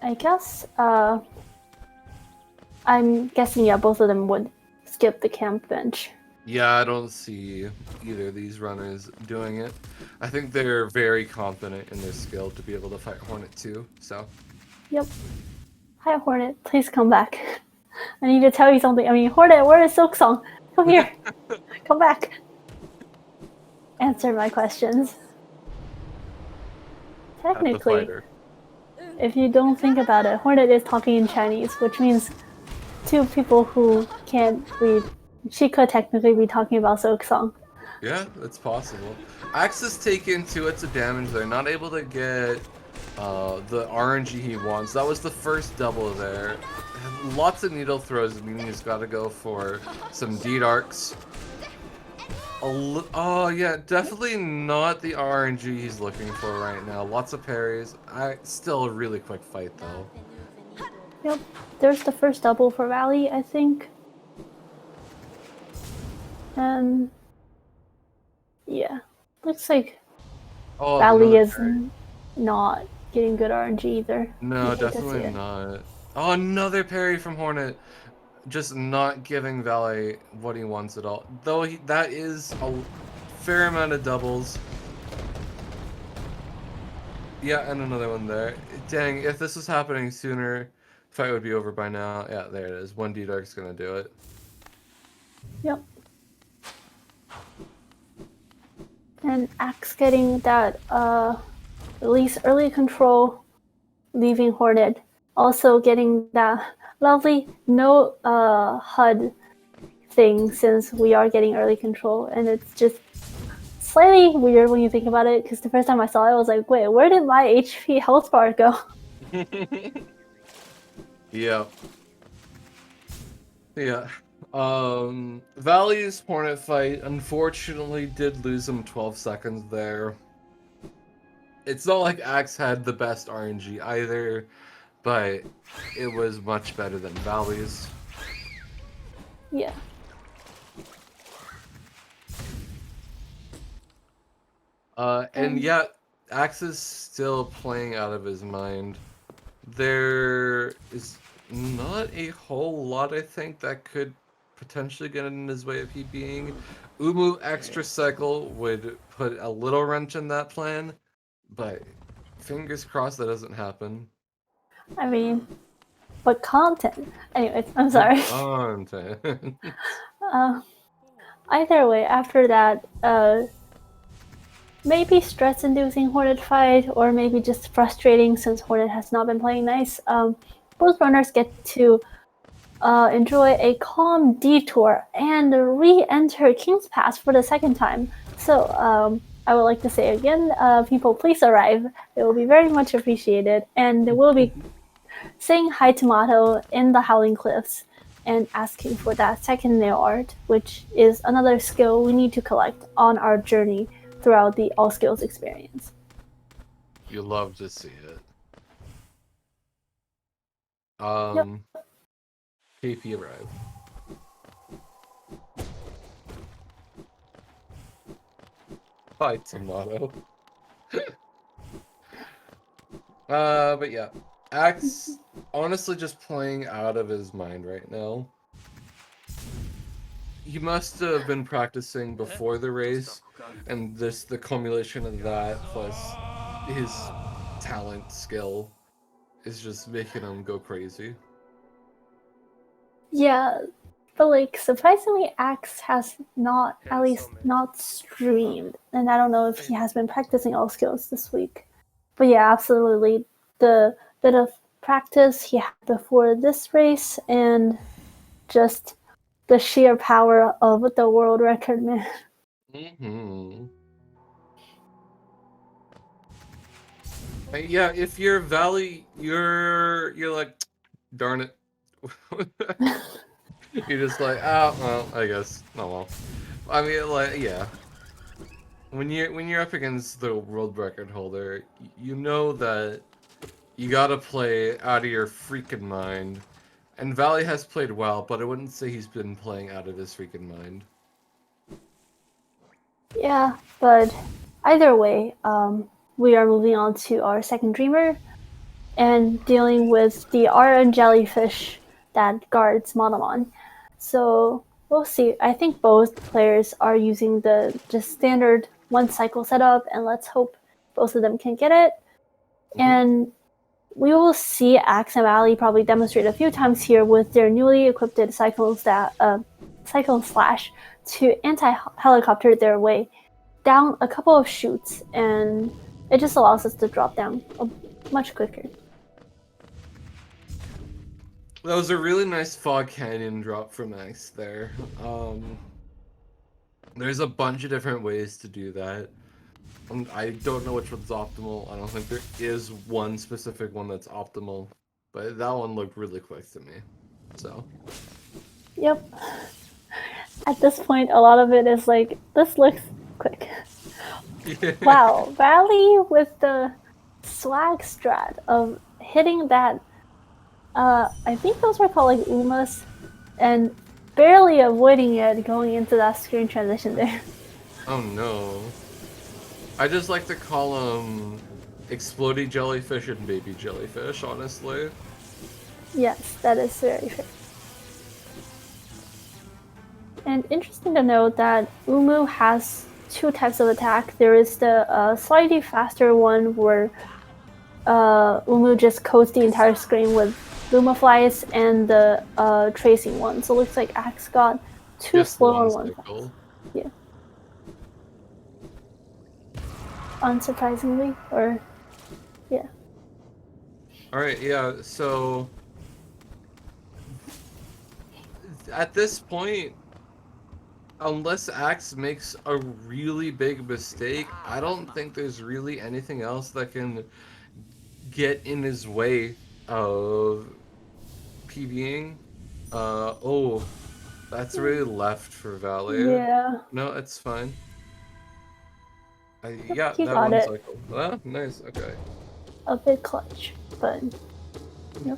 Speaker 2: I guess, I'm guessing, yeah, both of them would skip the camp bench.
Speaker 1: Yeah, I don't see either of these runners doing it. I think they're very confident in their skill to be able to fight Hornet2, so.
Speaker 2: Yep. Hi, Hornet. Please come back. I need to tell you something. I mean, Hornet, where is Silksong? Come here. Come back. Answer my questions. Technically, if you don't think about it, Hornet is talking in Chinese, which means two people who can't read. She could technically be talking about Silk Song.
Speaker 1: Yeah, it's possible. Ax has taken 2 hits of damage. They're not able to get the RNG he wants. That was the first double there. Lots of needle throws, meaning he's got to go for some D-Darks. Oh yeah, definitely not the RNG he's looking for right now. Lots of parries. Still a really quick fight though.
Speaker 2: Yep, there's the first double for Valley, I think. And yeah, looks like Valley is not getting good RNG either.
Speaker 1: No, definitely not. Oh, another parry from Hornet. Just not giving Valet what he wants at all. Though that is a fair amount of doubles. Yeah, and another one there. Dang, if this was happening sooner, fight would be over by now. Yeah, there it is. 1 D-Dark's gonna do it.
Speaker 2: Yep. And Axe getting that at least early control, leaving Hornet. Also getting that lovely no HUD thing since we are getting early control, and it's just slightly weird when you think about it, because the first time I saw it, I was like, wait, where did my HP health bar go?
Speaker 1: Yeah. Yeah. Valley's Hornet fight unfortunately did lose him 12 seconds there. It's not like Axe had the best RNG either, but it was much better than Valley's.
Speaker 2: Yeah.
Speaker 1: And yeah, Axe is still playing out of his mind. There is not a whole lot, I think, that could potentially get in his way of he being. Umu extra cycle would put a little wrench in that plan, but fingers crossed that doesn't happen.
Speaker 2: I mean, but content. Anyways, I'm sorry.
Speaker 1: Content.
Speaker 2: Either way, after that, maybe stress-inducing Hornet fight, or maybe just frustrating since Hornet has not been playing nice. Both runners get to enjoy a calm detour and re-enter King's Pass for the second time. So I would like to say again, people, please arrive. It will be very much appreciated, and we'll be saying hi to Mato in the Howling Cliffs and asking for that second nail art, which is another skill we need to collect on our journey throughout the All Skills experience.
Speaker 1: You love to see it.
Speaker 2: Yep.
Speaker 1: KP arrived. Hi, Tomato. But yeah. Axe, honestly, just playing out of his mind right now. He must have been practicing before the race, and the culmination of that plus his talent, skill, is just making him go crazy.
Speaker 2: Yeah, but like surprisingly, Axe has not, at least not streamed, and I don't know if he has been practicing all skills this week. But yeah, absolutely, the bit of practice he had before this race, and just the sheer power of the world record, man.
Speaker 1: Mm-hmm. Yeah, if you're Valley, you're like, darn it. You're just like, oh well, I guess. Oh well. I mean, like, yeah. When you're up against the world record holder, you know that you gotta play out of your freaking mind. And Valley has played well, but I wouldn't say he's been playing out of his freaking mind.
Speaker 2: Yeah, but either way, we are moving on to our second dreamer and dealing with the RN jellyfish that guards Monomon. So we'll see. I think both players are using the just standard one cycle setup, and let's hope both of them can get it. Mm-hmm. And we will see Axe and Valley probably demonstrate a few times here with their newly equipped Cyclone Slash to anti-helicopter their way down a couple of chutes, and it just allows us to drop down much quicker.
Speaker 1: That was a really nice Fog Canyon drop from Ax there. There's a bunch of different ways to do that. I don't know which one's optimal. I don't think there is one specific one that's optimal, but that one looked really quick to me. So.
Speaker 2: Yep. At this point, a lot of it is like, this looks quick.
Speaker 1: Yeah.
Speaker 2: Wow, Valley with the swag strat of hitting that, I think those were called like Umas, and barely avoiding it going into that screen transition there.
Speaker 1: Oh no. I just like to call them explodey jellyfish and baby jellyfish, honestly.
Speaker 2: Yes, that is very fair. And interesting to note that Umu has two types of attack. There is the slightly faster one where Umu just coats the entire screen with Luma flies, and the tracing one. So it looks like Ax got two
Speaker 1: Just
Speaker 2: slow
Speaker 1: one
Speaker 2: and one fast.
Speaker 1: cycle.
Speaker 2: Yeah. Unsurprisingly, or yeah.
Speaker 1: Alright, yeah, so at this point, unless Axe makes a really big mistake, I don't think there's really anything else that can get in his way of PBing. Oh, that's really left for Valley.
Speaker 2: Yeah.
Speaker 1: No, it's fine. Yeah,
Speaker 2: He
Speaker 1: that
Speaker 2: got
Speaker 1: one
Speaker 2: it.
Speaker 1: cycle. Ah, nice, okay.
Speaker 2: A bit clutch, but yep.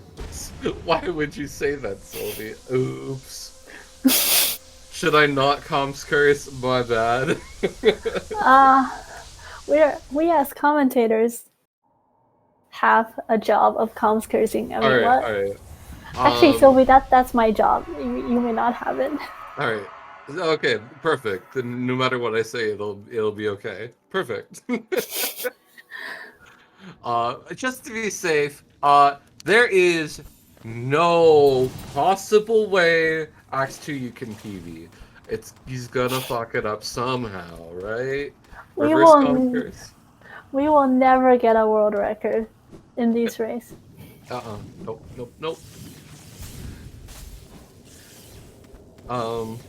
Speaker 1: Why would you say that, Sylvie? Oops. Should I not comms curse? My bad.
Speaker 2: We as commentators have a job of comms cursing. I mean,
Speaker 1: Alright,
Speaker 2: what?
Speaker 1: alright.
Speaker 2: Actually, Sylvie, that's my job. You may not have it.
Speaker 1: Alright. Okay, perfect. Then no matter what I say, it'll be okay. Perfect. Just to be safe, there is no possible way Ax2u you can PV. He's gonna fuck it up somehow, right?
Speaker 2: We
Speaker 1: Reverse
Speaker 2: will
Speaker 1: conquers.
Speaker 2: we will never get a world record in these races.
Speaker 1: Nope, nope, nope. Um,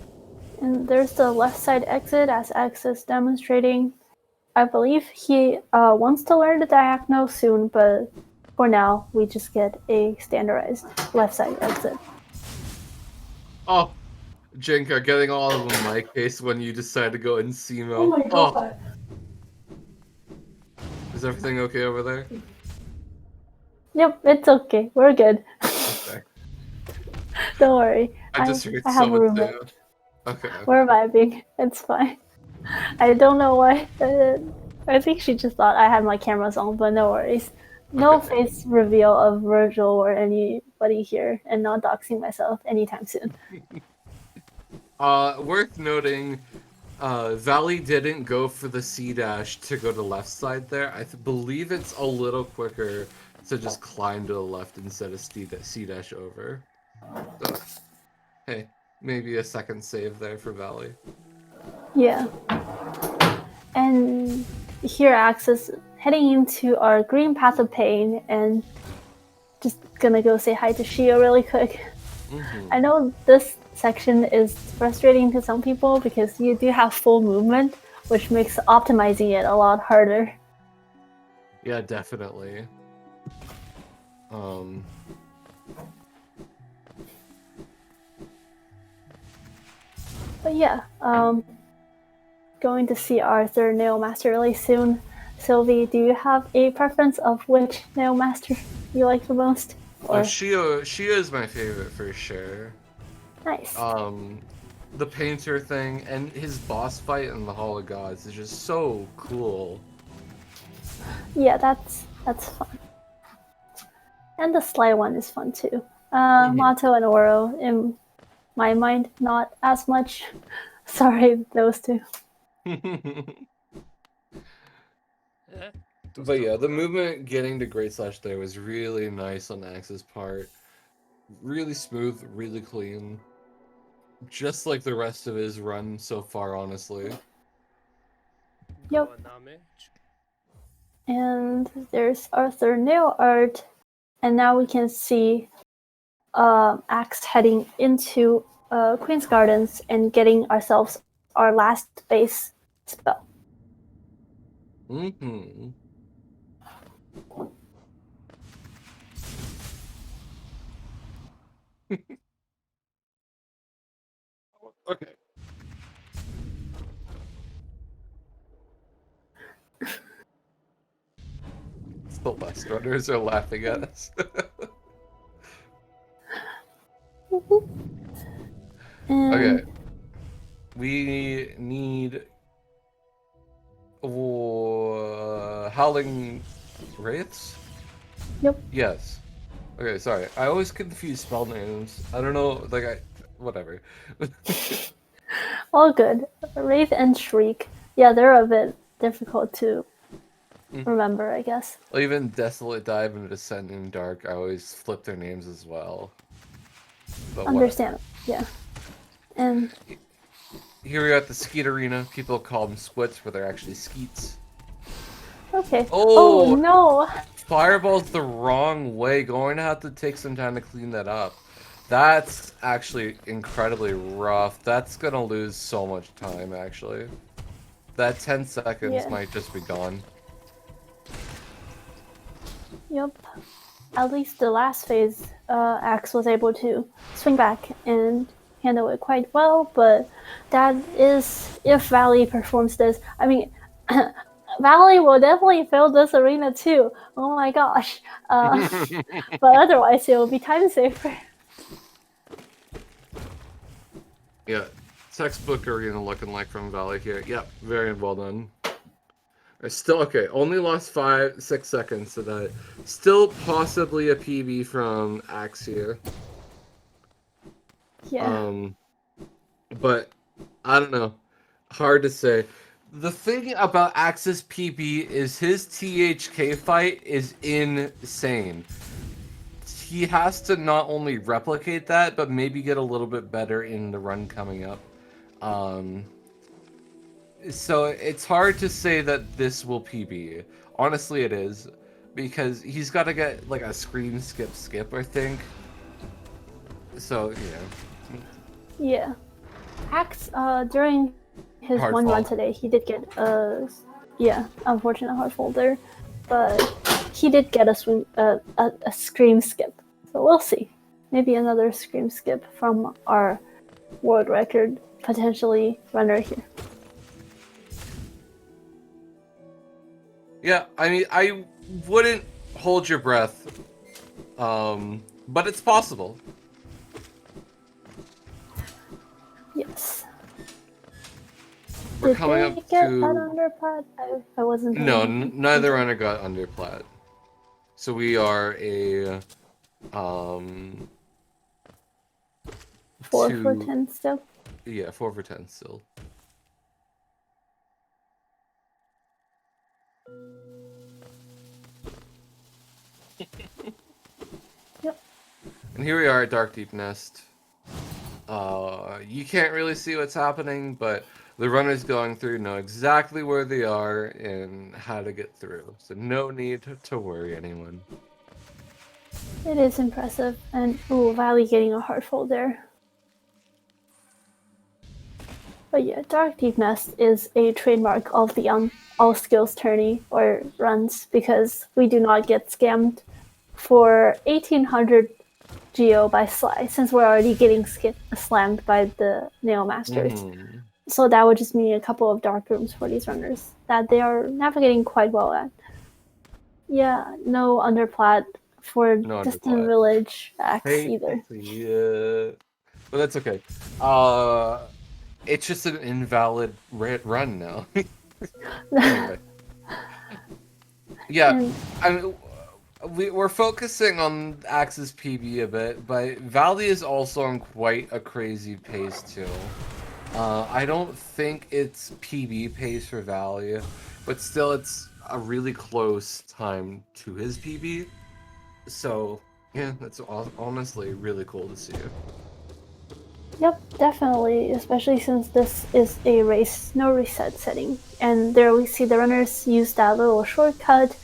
Speaker 2: And there's the left side exit as X is demonstrating. I believe he wants to learn the diagonal soon, but for now, we just get a standardized left side exit.
Speaker 1: oh, Jinka getting all of them in my case when you decide to go in SEMO.
Speaker 2: Oh my god.
Speaker 1: Is everything okay over there?
Speaker 2: Yep, it's okay. We're good.
Speaker 1: Okay.
Speaker 2: Don't worry.
Speaker 1: I just heard
Speaker 2: I have a
Speaker 1: someone
Speaker 2: roommate.
Speaker 1: say, okay.
Speaker 2: We're vibing. It's fine. I don't know why. I think she just thought I had my cameras on, but no worries. No
Speaker 1: Okay.
Speaker 2: face reveal of Virgil or anybody here, and not doxing myself anytime soon.
Speaker 1: Worth noting, Valley didn't go for the C dash to go to left side there. I believe it's a little quicker to just climb to the left instead of C dash over. So, hey, maybe a second save there for Valley.
Speaker 2: Yeah. And here Ax is heading into our green path of pain, and just gonna go say hi to Shio really quick.
Speaker 1: Mm-hmm.
Speaker 2: I know this section is frustrating to some people because you do have full movement, which makes optimizing it a lot harder.
Speaker 1: Yeah, definitely.
Speaker 2: But yeah, going to see our third Nail Master really soon. Sylvie, do you have a preference of which Nail Master you like the most? Or
Speaker 1: Shio is my favorite for sure.
Speaker 2: nice.
Speaker 1: The painter thing and his boss fight in the Hall of Gods is just so cool.
Speaker 2: Yeah, that's fun. And the Sly one is fun too. Mato and Oro, in my mind, not as much. Sorry, those two.
Speaker 1: But yeah, the movement getting to Great Slash there was really nice on Axe's part. Really smooth, really clean. Just like the rest of his run so far, honestly.
Speaker 2: Yep. And there's our third nail art. And now we can see Ax heading into Queen's Gardens and getting ourselves our last base spell.
Speaker 1: Mm-hmm. Okay. The West Runners are laughing at us.
Speaker 2: And
Speaker 1: Okay. We need Howling Wraiths?
Speaker 2: Yep.
Speaker 1: Yes. Okay, sorry. I always confuse spell names. I don't know, whatever.
Speaker 2: All good. Wraith and Shriek. Yeah, they're a bit difficult to remember, I guess.
Speaker 1: Well, even Desolate Dive and Descending Dark, I always flip their names as well. But
Speaker 2: Understand. Yeah. And
Speaker 1: here we are at the Skeet Arena. People call them squits, but they're actually skeets.
Speaker 2: okay.
Speaker 1: Oh,
Speaker 2: no!
Speaker 1: Fireball's the wrong way. Going to have to take some time to clean that up. That's actually incredibly rough. That's gonna lose so much time, actually. That 10 seconds might just be gone.
Speaker 2: Yep. At least the last phase, Axe was able to swing back and handle it quite well, but that is if Valley performs this. I mean, Valley will definitely fail this arena too. Oh my gosh. But otherwise, it will be time safer.
Speaker 1: Yeah, textbook arena looking like from Valley here. Yep, very well done. Still okay. Only lost 6 seconds to that. Still possibly a PB from Ax2u.
Speaker 2: Yeah.
Speaker 1: But I don't know. Hard to say. The thing about Ax's PB is his THK fight is insane. He has to not only replicate that, but maybe get a little bit better in the run coming up. So it's hard to say that this will PB. Honestly, it is. Because he's got to get, like, a scream, skip, I think. So, yeah.
Speaker 2: Yeah. Axe, during his
Speaker 1: Hard
Speaker 2: one
Speaker 1: fall.
Speaker 2: run today, he did get a, unfortunate hard fall there. But he did get a scream skip. So we'll see. Maybe another scream skip from our world record, potentially, runner here.
Speaker 1: Yeah, I mean, I wouldn't hold your breath, but it's possible.
Speaker 2: Yes.
Speaker 1: We're coming up
Speaker 2: get
Speaker 1: to...
Speaker 2: that underplat? I wasn't...
Speaker 1: No, neither runner got underplat. So we are a...
Speaker 2: 4 for 10 still?
Speaker 1: Yeah, 4 for 10 still.
Speaker 2: Yep.
Speaker 1: And here we are at Dark Deep Nest. You can't really see what's happening, but the runners going through know exactly where they are and how to get through. So no need to worry anyone.
Speaker 2: It is impressive. And, ooh, Valley getting a hard fall there. But yeah, Dark Deep Nest is a trademark of the all skills tourney or runs because we do not get scammed for 1800 Geo by Sly since we're already getting slammed by the Neo Masters. So that would just mean a couple of dark rooms for these runners that they are navigating quite well at. Yeah, no underplat for Distant Village Axe either.
Speaker 1: Yeah, but that's okay. It's just an invalid run now. Anyway. Yeah, I mean, we're focusing on Axe's PB a bit, but Valley is also on quite a crazy pace too. I don't think it's PB pace for Valley, but still it's a really close time to his PB. So, yeah, that's honestly really cool to see.
Speaker 2: Yep, definitely, especially since this is a race no reset setting. And there we see the runners use that little shortcut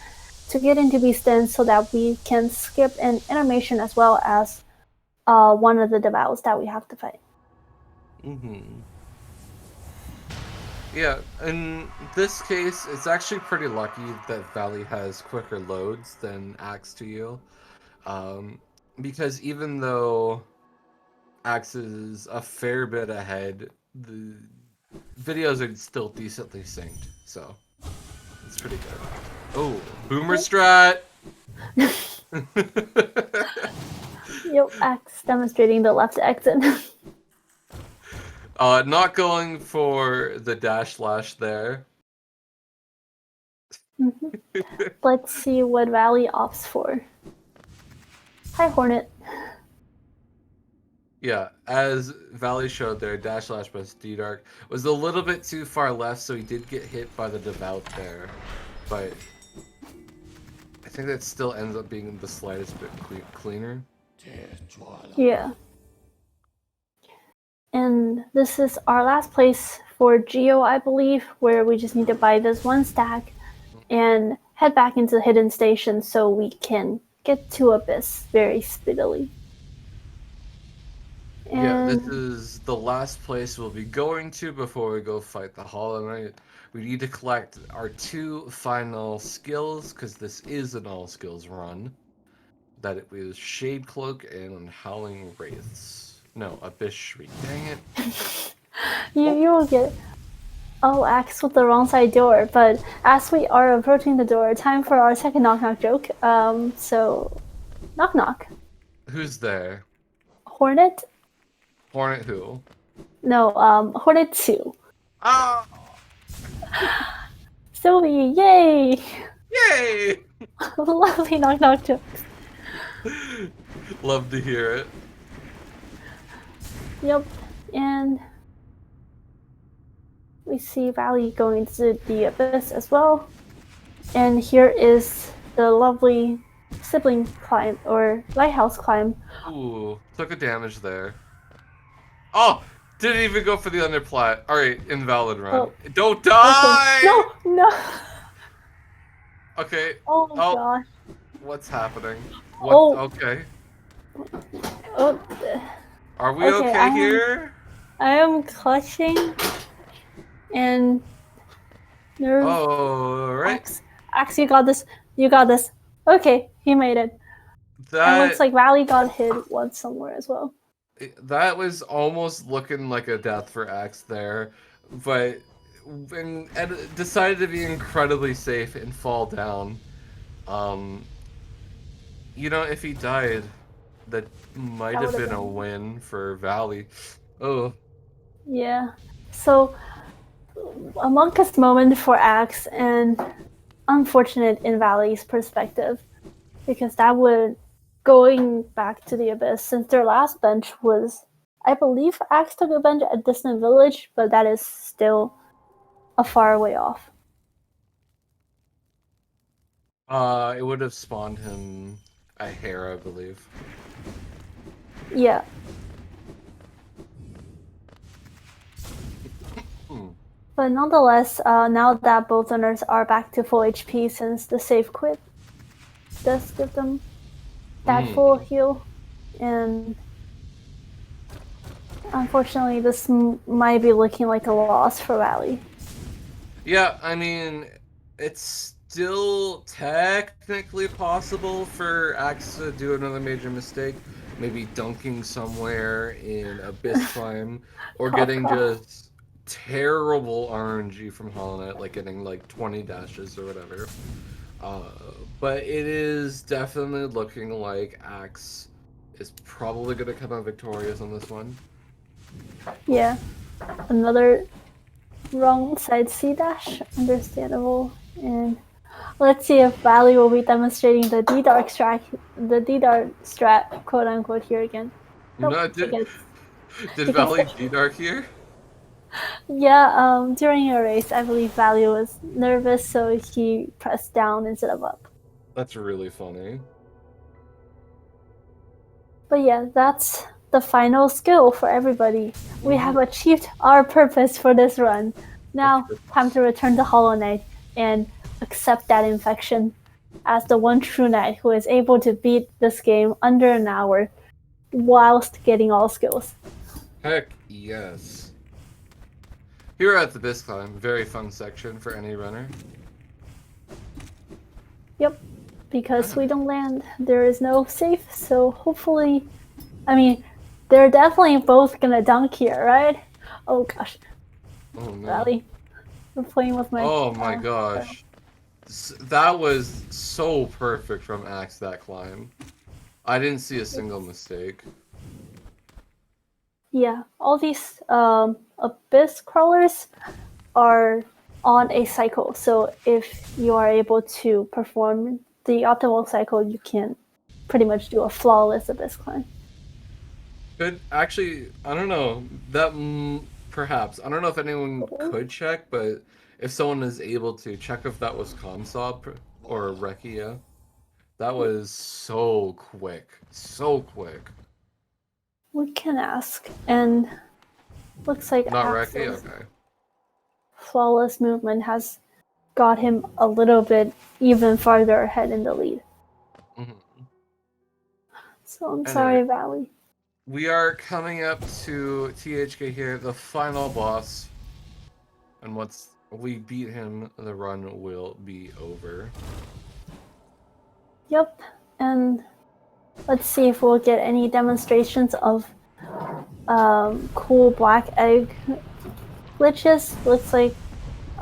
Speaker 2: to get into Beast Den so that we can skip an animation as well as one of the devours that we have to fight.
Speaker 1: Yeah, in this case, it's actually pretty lucky that Valley has quicker loads than Ax2u. Because even though Ax is a fair bit ahead, the videos are still decently synced, so it's pretty good. Oh, boomer strat!
Speaker 2: Yep, Ax demonstrating the left exit.
Speaker 1: Not going for the dash slash there.
Speaker 2: Let's see what Valley opts for. Hi, Hornet.
Speaker 1: Yeah, as Valley showed there, dash slash plus D-Dark was a little bit too far left, so he did get hit by the Devout there. But I think that still ends up being the slightest bit cleaner.
Speaker 2: Yeah. And this is our last place for Geo, I believe, where we just need to buy this one stack and head back into the hidden station so we can get to Abyss very speedily.
Speaker 1: Yeah, this is the last place we'll be going to before we go fight the Hollow Knight. We need to collect our 2 final skills, because this is an all-skills run. That it was Shade Cloak and Howling Wraiths. No, Abyss Shriek. Dang it.
Speaker 2: You will get... Oh, Ax with the wrong side door, but as we are approaching the door, time for our second knock-knock joke. So, knock-knock.
Speaker 1: Who's there?
Speaker 2: Hornet?
Speaker 1: Hornet who?
Speaker 2: No, Hornet2.
Speaker 1: Ah!
Speaker 2: Sylvie, yay!
Speaker 1: Yay!
Speaker 2: Lovely knock-knock jokes.
Speaker 1: Love to hear it.
Speaker 2: Yep, and we see Valley going to the Abyss as well. And here is the lovely sibling climb, or lighthouse climb.
Speaker 1: Ooh, took a damage there. Oh! Didn't even go for the underplat. Alright, invalid run.
Speaker 2: Oh.
Speaker 1: Don't die!
Speaker 2: Okay. No!
Speaker 1: Okay.
Speaker 2: Oh gosh.
Speaker 1: What's happening? What?
Speaker 2: Oh.
Speaker 1: Okay.
Speaker 2: Oh.
Speaker 1: Are we okay here?
Speaker 2: I am clutching and nerve.
Speaker 1: Oh, right.
Speaker 2: Ax, you got this. You got this. Okay, he made it. And looks like Valley got hit once somewhere as well.
Speaker 1: That was almost looking like a death for Ax there, but and decided to be incredibly safe and fall down. You know, if he died, that might have been a win for Valley. Oh.
Speaker 2: Yeah. So, a monkest moment for Ax, and unfortunate in Valley's perspective, because that would, going back to the Abyss, since their last bench was, I believe Ax took a bench at Distant Village, but that is still a far way off.
Speaker 1: It would have spawned him a hair, I believe.
Speaker 2: Yeah. But nonetheless, now that both runners are back to full HP, since the save quit does give them that full heal, and unfortunately this might be looking like a loss for Valley.
Speaker 1: Yeah, I mean, it's still technically possible for Ax to do another major mistake, maybe dunking somewhere in Abyss Climb, or getting just terrible RNG from Hollow Knight, like getting like 20 dashes or whatever. But it is definitely looking like Ax is probably going to come out victorious on this one.
Speaker 2: Yeah, another wrong side C dash, understandable. And let's see if Valley will be demonstrating the D-Dark strat, quote unquote, here again.
Speaker 1: Nope, no, did Valley D-Dark here?
Speaker 2: Yeah, during a race, I believe Valley was nervous, so he pressed down instead of up.
Speaker 1: That's really funny.
Speaker 2: But yeah, that's the final skill for everybody. We have achieved our purpose for this run. Now, time to return to Hollow Knight and accept that infection as the one true knight who is able to beat this game under an hour whilst getting all skills.
Speaker 1: Heck yes. Here at the Bisc Climb, very fun section for any runner.
Speaker 2: Yep, because we don't land, there is no safe, so hopefully, I mean, they're definitely both gonna dunk here, right? Oh gosh.
Speaker 1: Oh no.
Speaker 2: Valley. We're playing with my...
Speaker 1: Oh my gosh. That was so perfect from Ax, that climb. I didn't see a single mistake.
Speaker 2: Yeah, all these abyss crawlers are on a cycle, so if you are able to perform the optimal cycle, you can pretty much do a flawless abyss climb.
Speaker 1: Could actually, I don't know, that perhaps, I don't know if anyone could check, but if someone is able to check if that was Comsob or Rekia, that was so quick, so quick.
Speaker 2: We can ask, and looks like
Speaker 1: Not
Speaker 2: Ax's
Speaker 1: Rekia? Okay.
Speaker 2: flawless movement has got him a little bit even farther ahead in the lead. So I'm sorry, Valley.
Speaker 1: We are coming up to THK here, the final boss. And once we beat him, the run will be over.
Speaker 2: Yep, and let's see if we'll get any demonstrations of cool black egg glitches. Looks like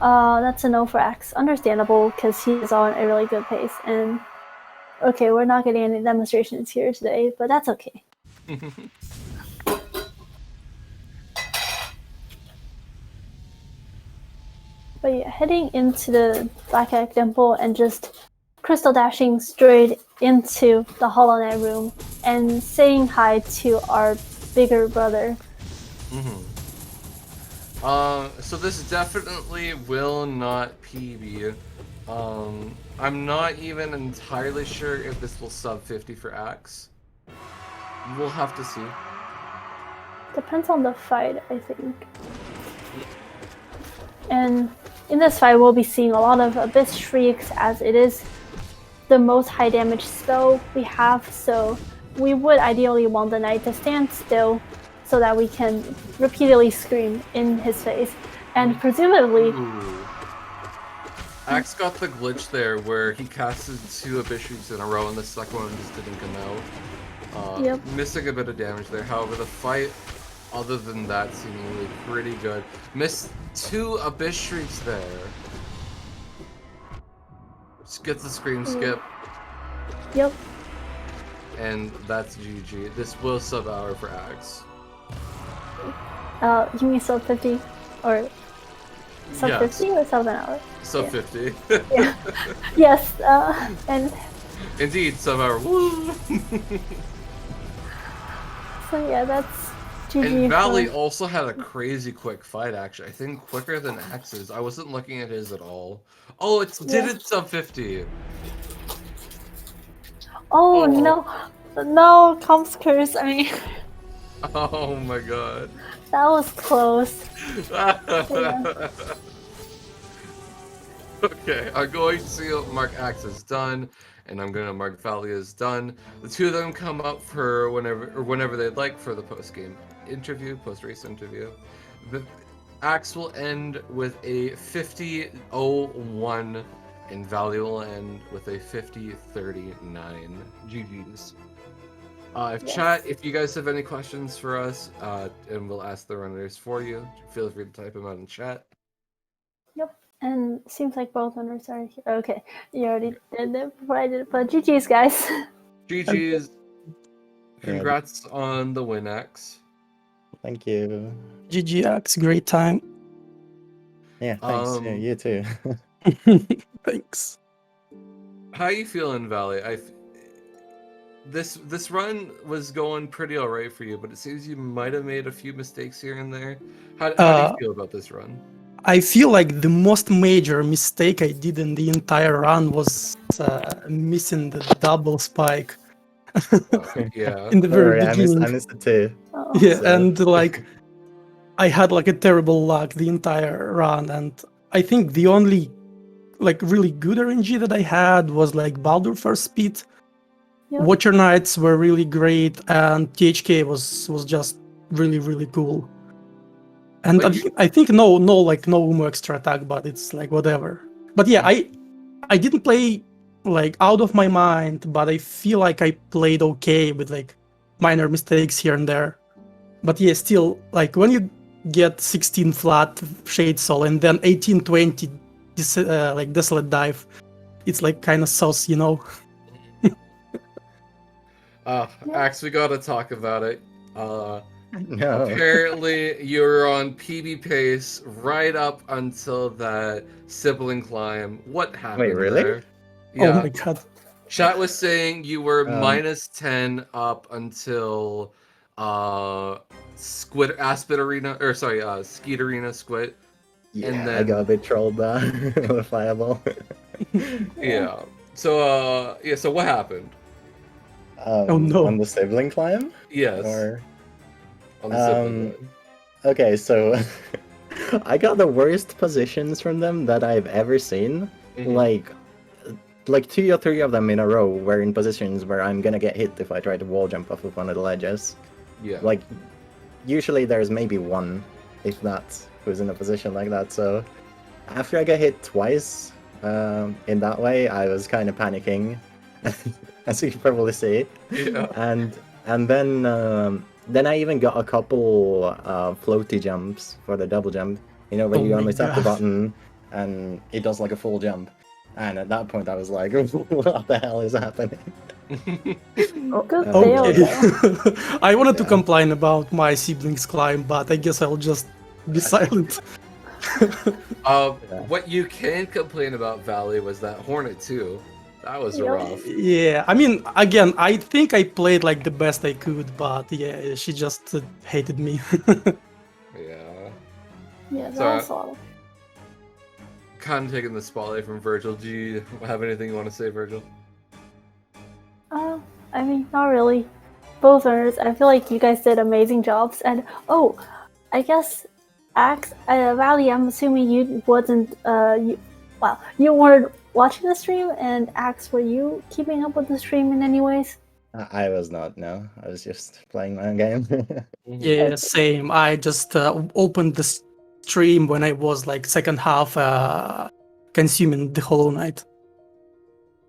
Speaker 2: that's a no for Ax. Understandable, because he's on a really good pace. And okay, we're not getting any demonstrations here today, but that's okay. But yeah, heading into the Black Egg Temple and just crystal dashing straight into the Hollow Knight room and saying hi to our bigger brother.
Speaker 1: So this definitely will not PB. I'm not even entirely sure if this will sub 50 for Ax. We'll have to see.
Speaker 2: Depends on the fight, I think. And in this fight, we'll be seeing a lot of Abyss Shrieks, as it is the most high damage spell we have, so we would ideally want the knight to stand still so that we can repeatedly scream in his face. And presumably...
Speaker 1: Ax got the glitch there where he casted 2 Abyss Shrieks in a row and the second one just didn't come out. Missing a bit of damage there. However, the fight, other than that, seemingly pretty good. Missed 2 Abyss Shrieks there. Just gets the scream skip.
Speaker 2: Yep.
Speaker 1: And that's GG. This will sub hour for Ax.
Speaker 2: You mean sub 50? Or sub 50 or sub an hour?
Speaker 1: Sub 50.
Speaker 2: Yeah. Yes, and...
Speaker 1: Indeed, sub hour. Woo!
Speaker 2: So yeah, that's GG.
Speaker 1: And Valley also had a crazy quick fight, actually. I think quicker than Ax's. I wasn't looking at his at all. Oh, did it sub 50?
Speaker 2: Oh no. No, Com's curse, I mean...
Speaker 1: Oh my god.
Speaker 2: That was close.
Speaker 1: Okay, I'm going to mark Ax as done, and I'm going to mark Valley as done. The two of them come up for whenever they'd like for the post-game interview, post-race interview. The Ax will end with a 50-01, and Valley will end with a 50-39. GG's. Chat, if you guys have any questions for us, and we'll ask the runners for you, feel free to type them out in chat.
Speaker 2: Yep, and seems like both runners are here. Okay, you already did it before I did it, but GG's, guys.
Speaker 1: GG's. Congrats on the win, Ax.
Speaker 3: Thank you.
Speaker 4: GG Ax, great time.
Speaker 3: Yeah, thanks. Yeah, you too.
Speaker 4: Thanks.
Speaker 1: How you feeling, Valley? This run was going pretty alright for you, but it seems you might have made a few mistakes here and there. How do you feel about this run?
Speaker 4: I feel like the most major mistake I did in the entire run was missing the double spike.
Speaker 1: Yeah.
Speaker 4: In the very beginning.
Speaker 3: I missed it too.
Speaker 4: Yeah, so. And like I had like a terrible luck the entire run, and I think the only like really good RNG that I had was like Baldur first speed.
Speaker 2: Yep.
Speaker 4: Watcher Knights were really great, and THK was just really cool. And
Speaker 1: But
Speaker 4: I think no Umo extra attack, but it's like whatever. But yeah, I didn't play like out of my mind, but I feel like I played okay with like minor mistakes here and there. But yeah, still like when you get 16 flat Shade Soul and then 18-20 like Desolate Dive, it's like kind of sauce, you know.
Speaker 1: Ax, we gotta talk about it.
Speaker 3: No.
Speaker 1: Apparently, you're on PB pace right up until that sibling climb. What happened
Speaker 3: really?
Speaker 1: there?
Speaker 4: Oh
Speaker 1: Yeah.
Speaker 4: my god.
Speaker 1: Chat was saying you were
Speaker 3: Um,
Speaker 1: -10 up until Squid Aspid Arena, or sorry, Skeet Arena Squid.
Speaker 3: Yeah,
Speaker 1: And
Speaker 3: I got a
Speaker 1: then
Speaker 3: bit trolled with Fireball.
Speaker 1: yeah. So yeah, so what happened?
Speaker 4: Oh no.
Speaker 3: On the sibling climb?
Speaker 1: Yes.
Speaker 3: Or
Speaker 1: On the sibling climb.
Speaker 3: okay, so I got the worst positions from them that I've ever seen.
Speaker 1: Mhm.
Speaker 3: Like 2 or 3 of them in a row were in positions where I'm gonna get hit if I try to wall jump off of one of the ledges.
Speaker 1: Yeah.
Speaker 3: Like usually there's maybe one, if that, who's in a position like that. So after I got hit twice in that way, I was kind of panicking, as you can probably see.
Speaker 1: Yeah.
Speaker 3: And then I even got a couple floaty jumps for the double jump. You know, when
Speaker 4: Oh
Speaker 3: you
Speaker 4: my
Speaker 3: only tap the
Speaker 4: God.
Speaker 3: button and it does like a full jump. And at that point, I was like, "What the hell is happening?"
Speaker 2: Good
Speaker 3: Oh,
Speaker 2: fail
Speaker 4: Okay.
Speaker 2: though.
Speaker 4: I wanted to
Speaker 3: Yeah.
Speaker 4: complain about my siblings climb, but I guess I'll just be silent.
Speaker 3: Yeah.
Speaker 1: What you can complain about, Valley, was that Hornet too. That was
Speaker 2: Yep.
Speaker 1: rough.
Speaker 4: Yeah, I mean, again, I think I played like the best I could, but yeah, she just hated me.
Speaker 1: Yeah.
Speaker 2: Yeah,
Speaker 1: So-
Speaker 2: that's all.
Speaker 1: Kind of taking the spotlight from Virgil. Do you have anything you want to say, Virgil?
Speaker 2: I mean, not really. Both runners, I feel like you guys did amazing jobs. And oh, I guess Valley, I'm assuming you wasn't you weren't watching the stream. And Ax, were you keeping up with the stream in any ways?
Speaker 3: I was not. No, I was just playing my own game.
Speaker 4: Yeah, same. I just opened the stream when I was like second half consuming the Hollow Knight.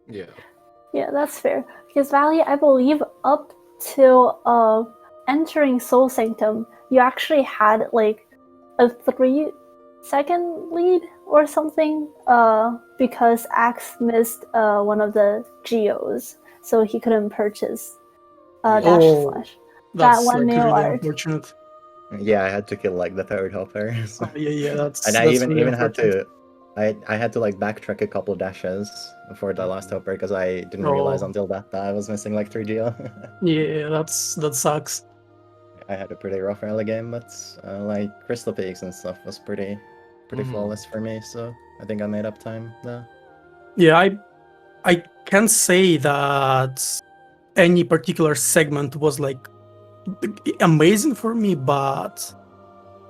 Speaker 1: Yeah.
Speaker 2: Yeah, that's fair. Because Valley, I believe up till entering Soul Sanctum, you actually had like a 3-second lead or something. Because Axe missed one of the geos, so he couldn't purchase Dash
Speaker 4: Oh.
Speaker 2: Slash.
Speaker 4: That's
Speaker 2: one
Speaker 4: like
Speaker 2: nail
Speaker 4: really
Speaker 2: art.
Speaker 4: unfortunate.
Speaker 3: Yeah, I had to kill like the third hopper. So.
Speaker 4: Oh, yeah, that's
Speaker 3: And I
Speaker 4: that's
Speaker 3: even
Speaker 4: really
Speaker 3: even had
Speaker 4: unfortunate.
Speaker 3: to, I had to like backtrack a couple dashes for the last hopper because I didn't realize
Speaker 4: Oh.
Speaker 3: until that I was missing like 3 geo.
Speaker 4: Yeah, that sucks.
Speaker 3: I had a pretty rough early game, but like Crystal Peaks and stuff was pretty
Speaker 1: Mhm.
Speaker 3: flawless for me. So I think I made up time there.
Speaker 4: Yeah, I can't say that any particular segment was like amazing for me, but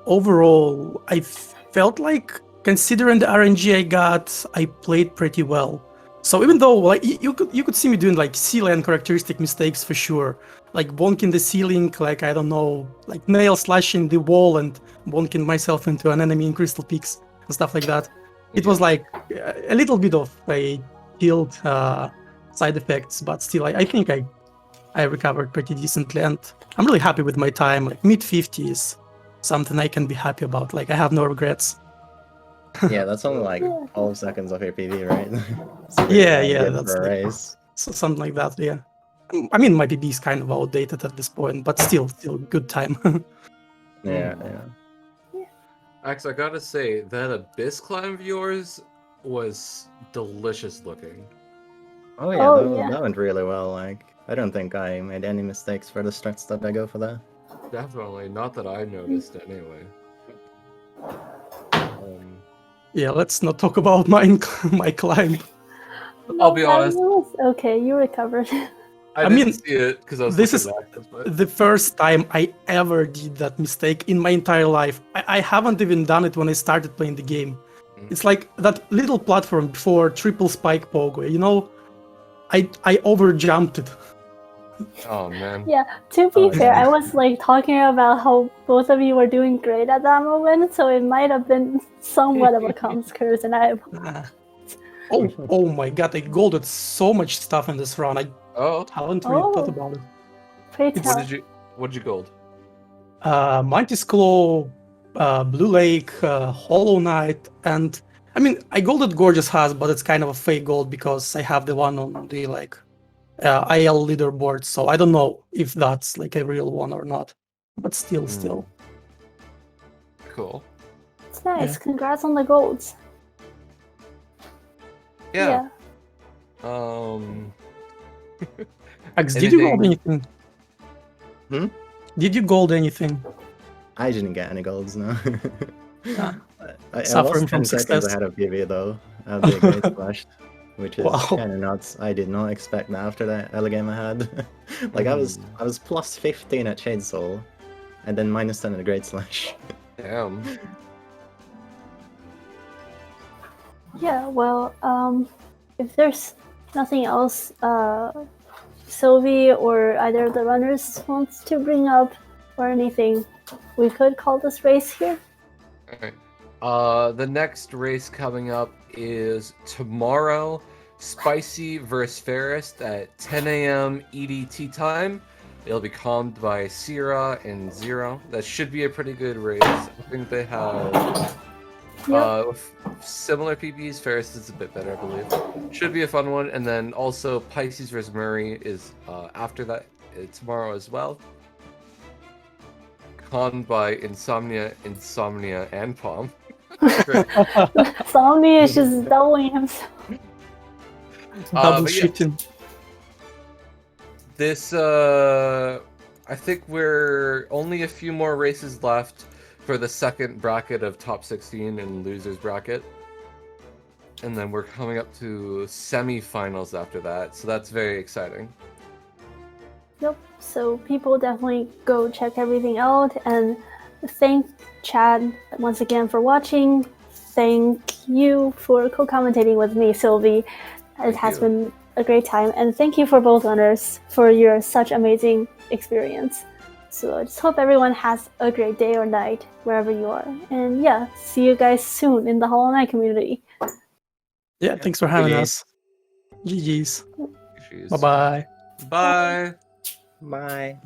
Speaker 4: overall I felt like, considering the RNG I got, I played pretty well. So even though like you could see me doing like C-land characteristic mistakes for sure, like bonking the ceiling, like I don't know, like nail slashing the wall and bonking myself into an enemy in Crystal Peaks and stuff like that. It was like a little bit of a killed side effects, but still I think I recovered pretty decently, and I'm really happy with my time. Like mid-50s, something I can be happy about. Like I have no regrets.
Speaker 3: Yeah, that's only like
Speaker 2: Yeah.
Speaker 3: 12 seconds of your PV, right? It's pretty
Speaker 4: Yeah,
Speaker 3: damn
Speaker 4: yeah,
Speaker 3: good
Speaker 4: that's
Speaker 3: for a
Speaker 4: like,
Speaker 3: race.
Speaker 4: something like that. Yeah, I mean my PB is kind of outdated at this point, but still good time.
Speaker 3: Yeah,
Speaker 1: Mm.
Speaker 3: yeah.
Speaker 1: Ax, I gotta say, that Abyss climb of yours was delicious looking.
Speaker 3: Oh yeah,
Speaker 2: Oh, yeah.
Speaker 3: that went really well. Like I don't think I made any mistakes for the strats that I go for that.
Speaker 1: Definitely. Not that I noticed anyway.
Speaker 4: Yeah, let's not talk about my climb.
Speaker 1: I'll be
Speaker 2: No,
Speaker 1: honest.
Speaker 2: Valley, it was okay, you recovered.
Speaker 1: I
Speaker 4: I
Speaker 1: didn't
Speaker 4: mean,
Speaker 1: see it because I was
Speaker 4: this
Speaker 1: looking
Speaker 4: is
Speaker 1: back. But...
Speaker 4: the first time I ever did that mistake in my entire life. I haven't even done it when I started playing the game. It's like that little platform before triple spike pogo, you know? I over jumped it.
Speaker 1: Oh man.
Speaker 2: Yeah, to be
Speaker 3: Oh,
Speaker 2: fair,
Speaker 3: yeah.
Speaker 2: I was like talking about how both of you were doing great at that moment, so it might have been somewhat of a comms curse, and I
Speaker 4: Oh my god, I golded so much stuff in this run. I
Speaker 1: Oh,
Speaker 4: haven't really thought
Speaker 2: Oh.
Speaker 4: about it.
Speaker 2: pray
Speaker 4: It's-
Speaker 2: tell.
Speaker 1: what did you gold?
Speaker 4: Mantis Claw, Blue Lake, Hollow Knight, and I mean, I golded Gorgeous Has, but it's kind of a fake gold because I have the one on the like IL leaderboard, so I don't know if that's like a real one or not. But still.
Speaker 1: Cool.
Speaker 2: It's nice.
Speaker 4: Yeah.
Speaker 2: Congrats on the golds.
Speaker 1: Yeah.
Speaker 4: Ax, did you gold
Speaker 1: Anything-
Speaker 4: anything? Did you gold anything?
Speaker 3: I didn't get any golds, no.
Speaker 4: Yeah.
Speaker 3: I
Speaker 4: Suffering
Speaker 3: was
Speaker 4: from
Speaker 3: 10 seconds
Speaker 4: success.
Speaker 3: ahead of PV though, at the Great Splash, which is
Speaker 4: Wow.
Speaker 3: kind of nuts. I did not expect that after that early game I had. Like I was plus 15 at Shade Soul, and then minus 10 at the Great Slash.
Speaker 1: Damn.
Speaker 2: Yeah, well, if there's nothing else Sylvie or either of the runners wants to bring up or anything, we could call this race here.
Speaker 1: Alright. The next race coming up is tomorrow, Spicy versus Fairest at 10 a.m. EDT time. It'll be calmed by Sierra and Zero. That should be a pretty good race. I think they have similar PBs. Fairest is a bit better, I believe. Should be a fun one. And then also Pisces versus Murray is after that tomorrow as well. Conned by Insomnia, and Palm.
Speaker 2: Somni is just doubling himself.
Speaker 4: Double
Speaker 1: but yeah.
Speaker 4: shifting.
Speaker 1: This, I think we're only a few more races left for the second bracket of top 16 and losers bracket. And then we're coming up to semi-finals after that, so that's very exciting.
Speaker 2: Yep, so people definitely go check everything out, and thank Chad once again for watching. Thank you for co-commentating with me, Sylvie. It has been a great time, and thank you for both runners for your such amazing experience. So I just hope everyone has a great day or night wherever you are. And yeah, see you guys soon in the Hollow Knight community.
Speaker 4: Yeah, thanks for having
Speaker 3: GGs.
Speaker 4: us. GG's.
Speaker 1: Jeez.
Speaker 4: Bye-bye.
Speaker 1: Bye.
Speaker 3: Bye.